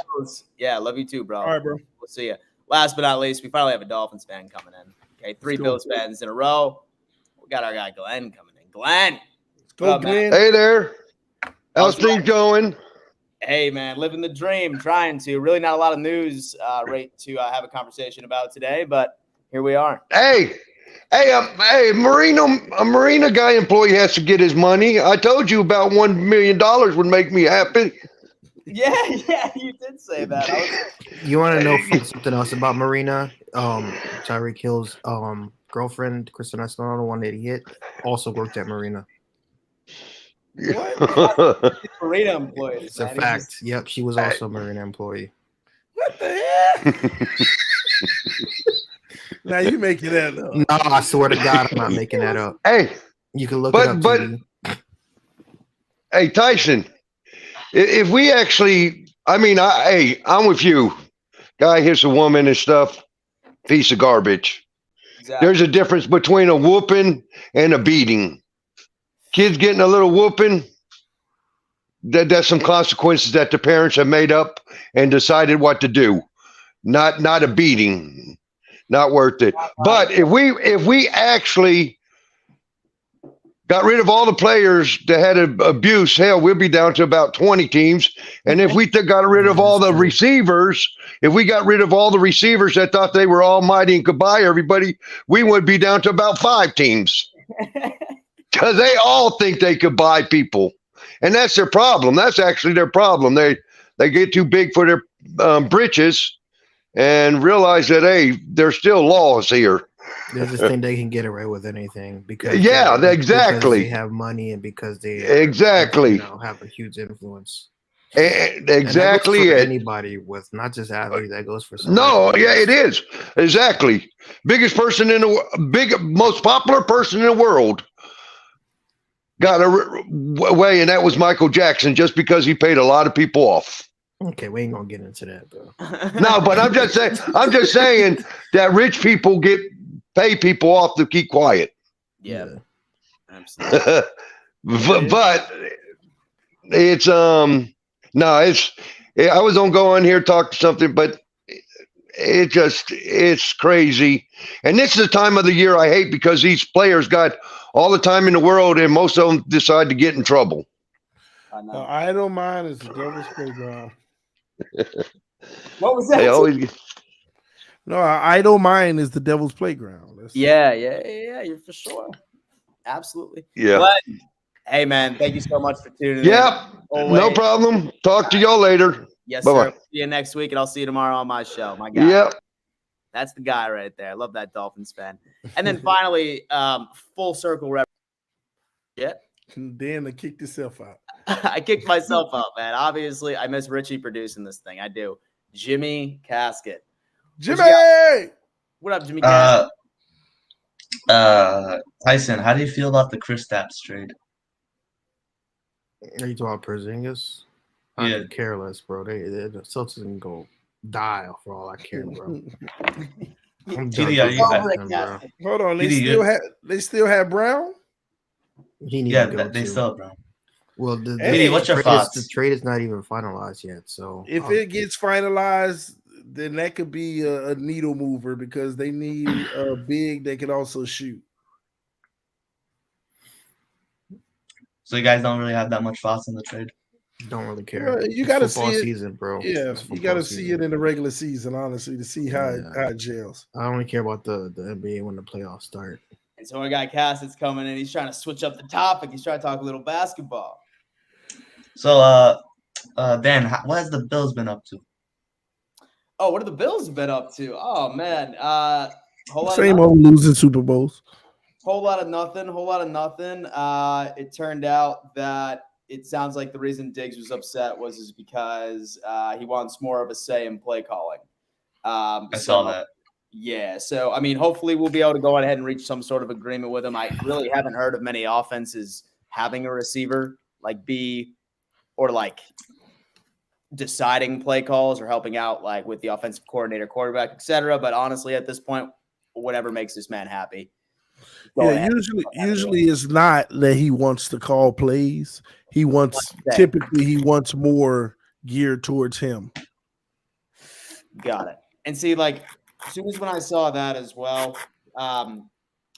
Yeah, love you too, bro. All right, bro. We'll see you. Last but not least, we finally have a Dolphins fan coming in. Okay, 3 Bills fans in a row. We got our guy Glenn coming in. Glenn. Go, Glenn. Hey there. How's things going? Hey, man, living the dream, trying to. Really not a lot of news to have a conversation about today, but here we are. Hey, a Marina guy employee has to get his money. I told you about $1 million would make me happy. Yeah, you did say that. You want to know something else about Marina? Tyreek Hill's girlfriend, Kristen Estelano, the one that he hit, also worked at Marina. What? Marina employees. It's a fact. Yep, she was also a Marina employee. What the heck? Now you making that up. No, I swear to God, I'm not making that up. Hey, You can look it up. but TV. hey, Tyson, if we actually, I'm with you. Guy hits a woman and stuff, piece of garbage. Exactly. There's a difference between a whooping and a beating. Kids getting a little whooping, that's some consequences that the parents have made up and decided what to do. Not a beating. Not worth it. But if we actually got rid of all the players that had abuse, hell, we'll be down to about 20 teams. And if we got rid of all the receivers, if we got rid of all the receivers that thought they were almighty and could buy everybody, we would be down to about 5 teams. Because they all think they could buy people. And that's their problem. That's actually their problem. They get too big for their britches and realize that, hey, there's still laws here. They just think they can get away with anything because exactly. Because they have money and because they have a huge influence. Exactly. And that goes for anybody with not just athletes. That goes for it is exactly biggest person in the most popular person in the world got away, and that was Michael Jackson, just because he paid a lot of people off. Okay, we ain't gonna get into that, bro. No, but I'm just saying that rich people pay people off to keep quiet. Yeah, absolutely. but it's I was gonna go on here talk to something, but it's crazy. And this is the time of the year I hate, because these players got all the time in the world, and most of them decide to get in trouble. Idle mind is the devil's playground. What was that? Idle mind is the devil's playground. Yeah, you're for sure. Absolutely. Yeah. But, hey, man, thank you so much for tuning in. Yep, no problem. Talk to y'all later. Yes, Bye-bye. sir. See you next week, and I'll see you tomorrow on my show. My guy. Yep. That's the guy right there. I love that Dolphins fan. And then finally, full circle rep. Yeah. Dan to kick yourself out. I kicked myself out, man. Obviously, I miss Richie producing this thing. I do. Jimmy Casket. Jimmy! What up, Jimmy Casket? Tyson, how do you feel about the Chris Stapps trade? Are you talking about Porzingis? I'm careless, bro. The Celtics can go die for all I care, bro. Hold on, they still have Brown? They still have Brown. Well, what's your thoughts? The trade is not even finalized yet, so if it gets finalized, then that could be a needle mover, because they need a big that can also shoot. So you guys don't really have that much thoughts on the trade? Don't really care. You got to see it, season, bro. Yeah, you got to see it in the regular season, honestly, to see how it gels. I only care about the NBA when the playoffs start. And so our guy Cass is coming in. He's trying to switch up the topic. He's trying to talk a little basketball. So, Dan, what has the Bills been up to? Oh, what have the Bills been up to? Oh, man. Same old losing Super Bowls. Whole lot of nothing. It turned out that it sounds like the reason Diggs was upset was because he wants more of a say in play calling. I saw that. Yeah, so, I mean, hopefully we'll be able to go ahead and reach some sort of agreement with him. I really haven't heard of many offenses having a receiver deciding play calls or helping out with the offensive coordinator, quarterback, etc. But honestly, at this point, whatever makes this man happy. Usually it's not that he wants to call plays. Typically he wants more geared towards him. Got it. And see, as soon as when I saw that as well, and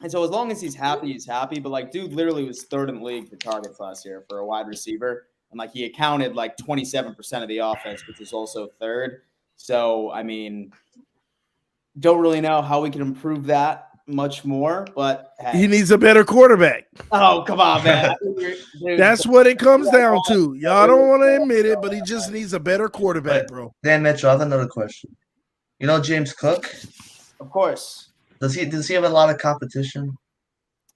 so as long as he's happy, he's happy. But dude literally was third in the league for targets last year for a wide receiver. And he accounted 27% of the offense, which is also third. So, I mean, don't really know how we can improve that much more, but hey. He needs a better quarterback. Oh, come on, man. Dude, that's what it comes down to. Y'all don't want to admit it, but he just needs a better quarterback, bro. Dan Mitchell, I have another question. You know James Cook? Of course. Does he have a lot of competition?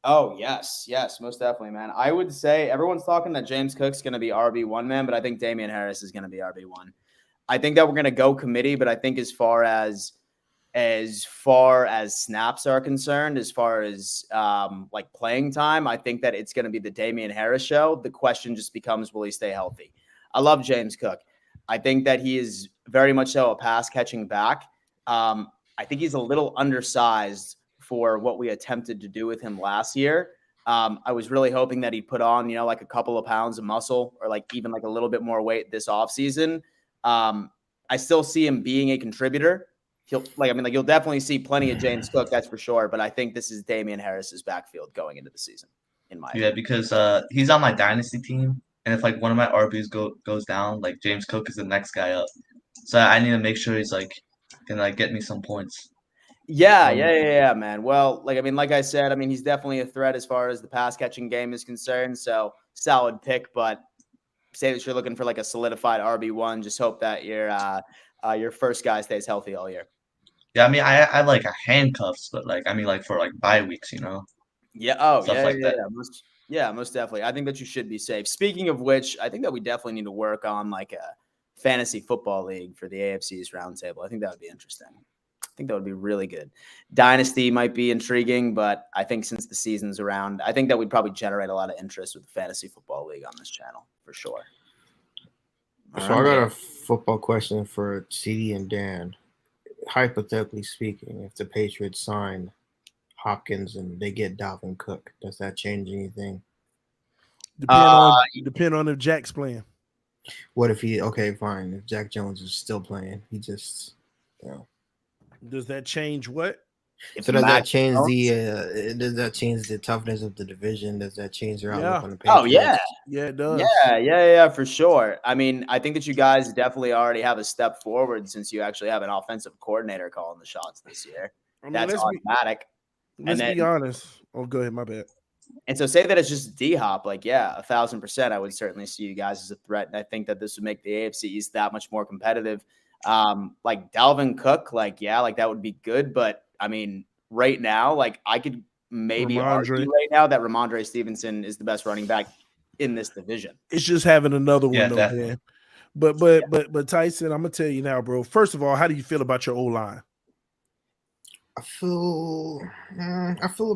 Oh, yes, most definitely, man. I would say everyone's talking that James Cook's going to be RB1, man, but I think Damian Harris is going to be RB1. I think that we're going to go committee, but I think as far as snaps are concerned, as far as playing time, I think that it's going to be the Damian Harris show. The question just becomes, will he stay healthy? I love James Cook. I think that he is very much so a pass catching back. I think he's a little undersized for what we attempted to do with him last year. I was really hoping that he'd put on, a couple of pounds of muscle or even a little bit more weight this offseason. I still see him being a contributor. you'll definitely see plenty of James Cook, that's for sure. But I think this is Damian Harris's backfield going into the season, in my opinion. because he's on my dynasty team, and if like one of my RBs goes down, like James Cook is the next guy up. So I need to make sure he's like can like get me some points. Yeah, man. Well, like I said, he's definitely a threat as far as the pass catching game is concerned. So solid pick, but say that you're looking for like a solidified RB1. Just hope that your first guy stays healthy all year. Yeah, I like handcuffs, but like for like bye weeks, Yeah. Oh, stuff yeah, like that. Most definitely. I think that you should be safe. Speaking of which, I think that we definitely need to work on like a fantasy football league for the AFC East Roundtable. I think that would be interesting. I think that would be really good. Dynasty might be intriguing, but I think since the season's around, I think that we'd probably generate a lot of interest with the fantasy football league on this channel for sure. So I got a football question for CD and Dan. Hypothetically speaking, if the Patriots sign Hopkins and they get Dalvin Cook, does that change anything? Depend on if Jack's playing. What if fine. If Jack Jones is still playing, he just Does that change what? So does that change the toughness of the division? Does that change their outlook on the Patriots? Oh yeah. Yeah, it does. Yeah, for sure. I think that you guys definitely already have a step forward since you actually have an offensive coordinator calling the shots this year. That's automatic. Let's be honest. Oh, go ahead. My bad. And so say that it's just D-Hop, 1,000%. I would certainly see you guys as a threat. And I think that this would make the AFC East that much more competitive. Like Dalvin Cook, that would be good. But right now, I could maybe argue right now that Ramondre Stevenson is the best running back in this division. It's just having another one, though, definitely. man. But Tyson, I'm gonna tell you now, bro. First of all, how do you feel about your O-line? I feel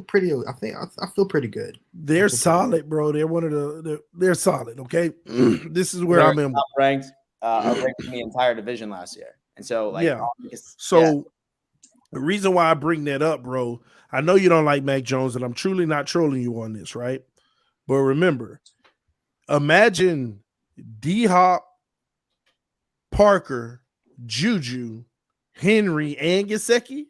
pretty. I feel pretty good. They're solid, bro. They're they're solid. Okay, this is where I'm in. Ranked in the entire division last year, and so the reason why I bring that up, bro, I know you don't like Mac Jones, and I'm truly not trolling you on this, right? But remember, imagine D-Hop, Parker, Juju, Henry, and Gesicki.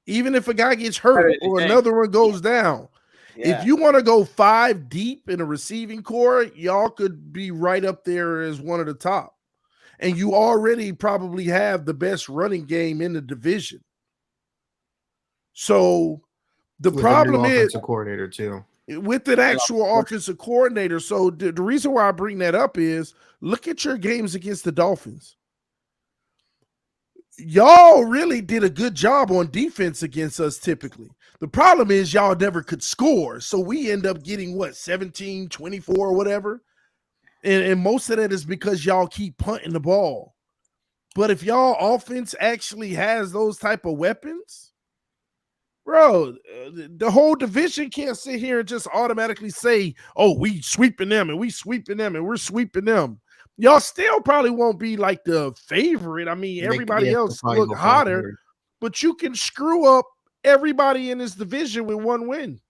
Even if a guy gets hurt or another one goes down, if you want to go 5 deep in a receiving core, y'all could be right up there as one of the top. And you already probably have the best running game in the division. So the problem is offensive coordinator too. With an actual offensive coordinator. So the reason why I bring that up is look at your games against the Dolphins. Y'all really did a good job on defense against us typically. The problem is y'all never could score. So we end up getting 17, 24 or whatever. And most of that is because y'all keep punting the ball. But if y'all offense actually has those type of weapons, bro, the whole division can't sit here and just automatically say, oh, we sweeping them and we sweeping them and we're sweeping them. Y'all still probably won't be like the favorite. Everybody else look hotter, but you can screw up everybody in this division with one win.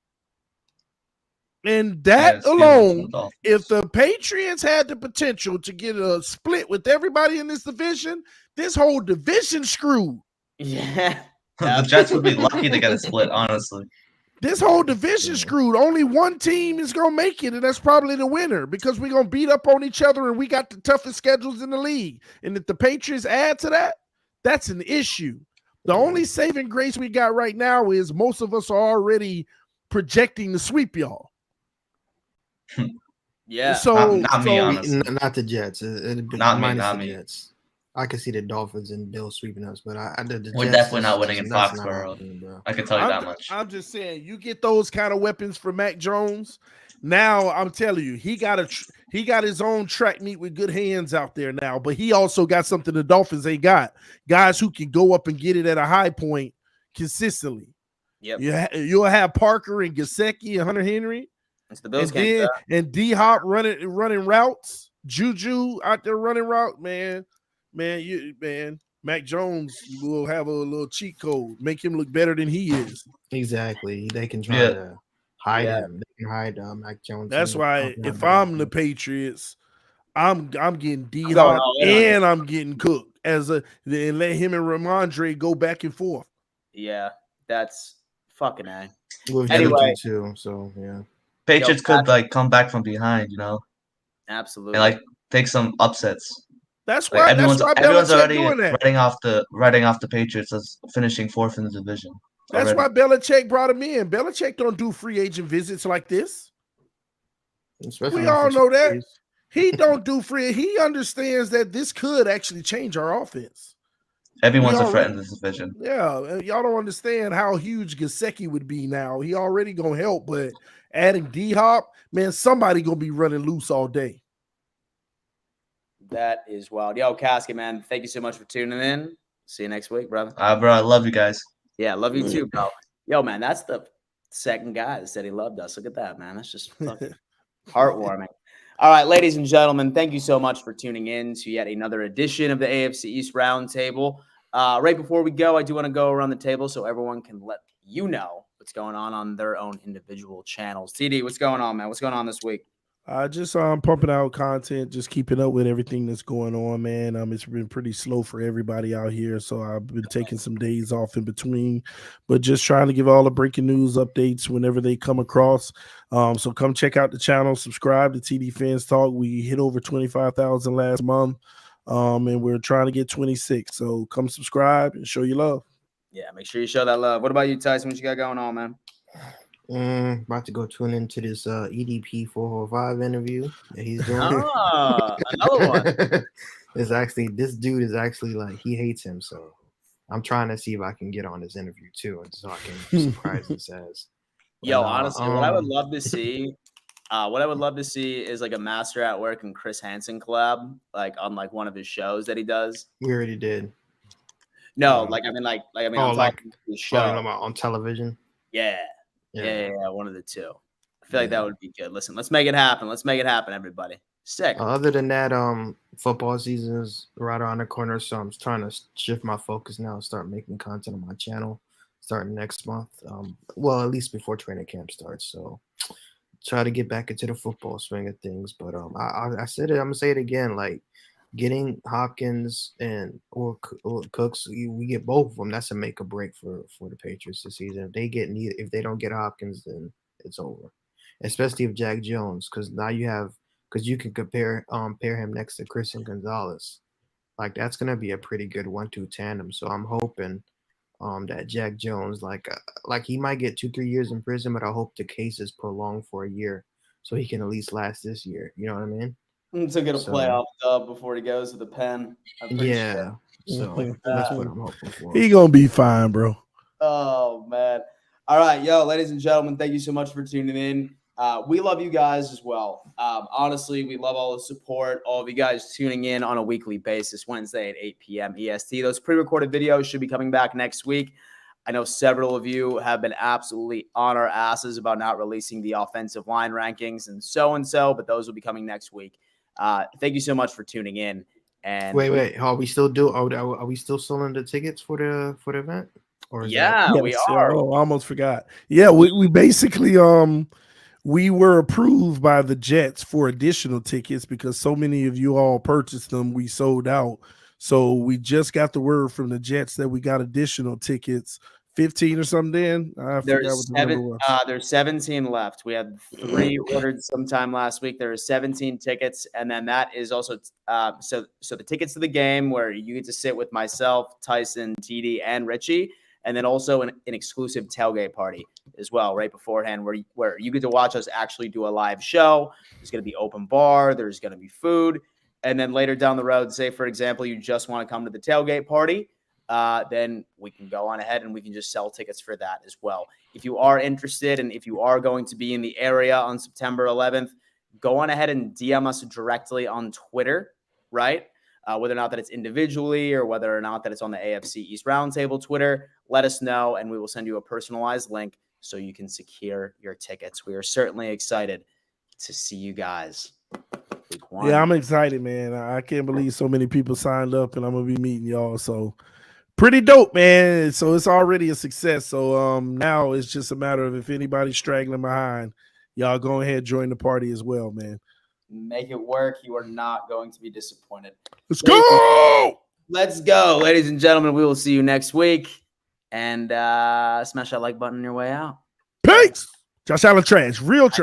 And that alone, if the Patriots had the potential to get a split with everybody in this division, this whole division screwed. Yeah. The Jets would be lucky to get a split, honestly. This whole division screwed. Only one team is going to make it, and that's probably the winner because we're going to beat up on each other, and we got the toughest schedules in the league. And if the Patriots add to that, that's an issue. The only saving grace we got right now is most of us are already projecting to sweep y'all. Yeah. So not me, honestly. Not the Jets. It'd be not the Jets. I could see the Dolphins and Bills sweeping us, but we're definitely not winning in Foxborough. I can tell you that much. I'm just saying, you get those kind of weapons for Mac Jones. Now I'm telling you, he got his own track meet with good hands out there now, but he also got something the Dolphins ain't got. Guys who can go up and get it at a high point consistently. Yep. You'll have Parker and Gesicki and Hunter Henry. It's the Bills and D-Hop running routes. Juju out there running route, man. Mac Jones will have a little cheat code, make him look better than he is. Exactly. They can try to hide him. They can hide Mac Jones. That's why if I'm the Patriots, I'm getting D-Hop and I'm getting Cook. and let him and Ramondre go back and forth. Yeah, that's fucking A. With Anyway. Juju too. So yeah, Patriots could like come back from behind, Absolutely. and like take some upsets. That's Like why. everyone's Belichick already doing that. writing off the Patriots as finishing 4th in the division. That's already. why Belichick brought him in. Belichick don't do free agent visits like this. especially We all know that. years. He don't do free. He understands that this could actually change our offense. Everyone's a threat in this division. Yeah, y'all don't understand how huge Gesicki would be now. He already gonna help, but adding D-Hop, man, somebody gonna be running loose all day. That is wild. Yo, Casket, man, thank you so much for tuning in. See you next week, brother. Bro, I love you guys. Yeah, love you too, bro. Yo, man, that's the second guy that said he loved us. Look at that, man. That's just fucking heartwarming. All right, ladies and gentlemen, thank you so much for tuning in to yet another edition of the AFC East Roundtable. Right before we go, I do want to go around the table so everyone can let you know what's going on their own individual channels. TD, what's going on, man? What's going on this week? Just pumping out content, just keeping up with everything that's going on, man. It's been pretty slow for everybody out here, so I've been taking some days off in between, but just trying to give all the breaking news updates whenever they come across. So come check out the channel, subscribe to TD Fans Talk. We hit over 25,000 last month, and we're trying to get 26. So come subscribe and show your love. Yeah, make sure you show that love. What about you, Tyson? What you got going on, man? About to go tune into this EDP 405 interview that he's doing. Another one. This dude is actually like, he hates him, so I'm trying to see if I can get on his interview too, and so I can surprise his ass. Yo, honestly, what I would love to see, is like a Master at Work and Chris Hansen collab, like on like one of his shows that he does. We already did. No, I'm talking his show on television. Yeah, one of the two. I feel like that would be good. Listen, let's make it happen. Let's make it happen, everybody. Sick. Other than that, football season is right around the corner, so I'm trying to shift my focus now and start making content on my channel starting next month. Well, at least before training camp starts. So try to get back into the football swing of things. But I said it. I'm gonna say it again. Like getting Hopkins or Cooks, we get both of them. That's a make or break for the Patriots this season. If they don't get Hopkins, then it's over. Especially if Jack Jones, because now you can pair him next to Christian Gonzalez. Like that's gonna be a pretty good 1-2 tandem. So I'm hoping that Jack Jones, like he might get 2-3 years in prison, but I hope the case is prolonged for a year so he can at least last this year. You know what I mean? To get a playoff dub before he goes to the pen. Yeah. So that's what I'm hoping for. He gonna be fine, bro. Oh man. All right, yo, ladies and gentlemen, thank you so much for tuning in. We love you guys as well. Honestly, we love all the support, all of you guys tuning in on a weekly basis, Wednesday at 8 p.m. EST. Those pre-recorded videos should be coming back next week. I know several of you have been absolutely on our asses about not releasing the offensive line rankings and so, but those will be coming next week. Thank you so much for tuning in. And wait, are we still selling the tickets for the event? Or we are. Oh, I almost forgot. Yeah, we basically we were approved by the Jets for additional tickets because so many of you all purchased them. We sold out. So we just got the word from the Jets that we got additional tickets. 15 or something, Dan? There's 17 left. We had 3 ordered sometime last week. There are 17 tickets, and then that is also so the tickets to the game where you get to sit with myself, Tyson, TD, and Richie, and then also an exclusive tailgate party as well right beforehand where you get to watch us actually do a live show. There's going to be open bar. There's going to be food. And then later down the road, say, for example, you just want to come to the tailgate party, then we can go on ahead and we can just sell tickets for that as well. If you are interested and if you are going to be in the area on September 11th, go on ahead and DM us directly on Twitter, right? Whether or not that it's individually or whether or not that it's on the AFC East Roundtable Twitter, let us know and we will send you a personalized link so you can secure your tickets. We are certainly excited to see you guys. Yeah, I'm excited, man. I can't believe so many people signed up and I'm going to be meeting y'all. So pretty dope, man. So it's already a success. So now it's just a matter of if anybody's straggling behind, y'all go ahead and join the party as well, man. Make it work. You are not going to be disappointed. Let's go! Let's go, ladies and gentlemen. We will see you next week. And smash that like button on your way out. Peace. Josh Allen trash. Real trash.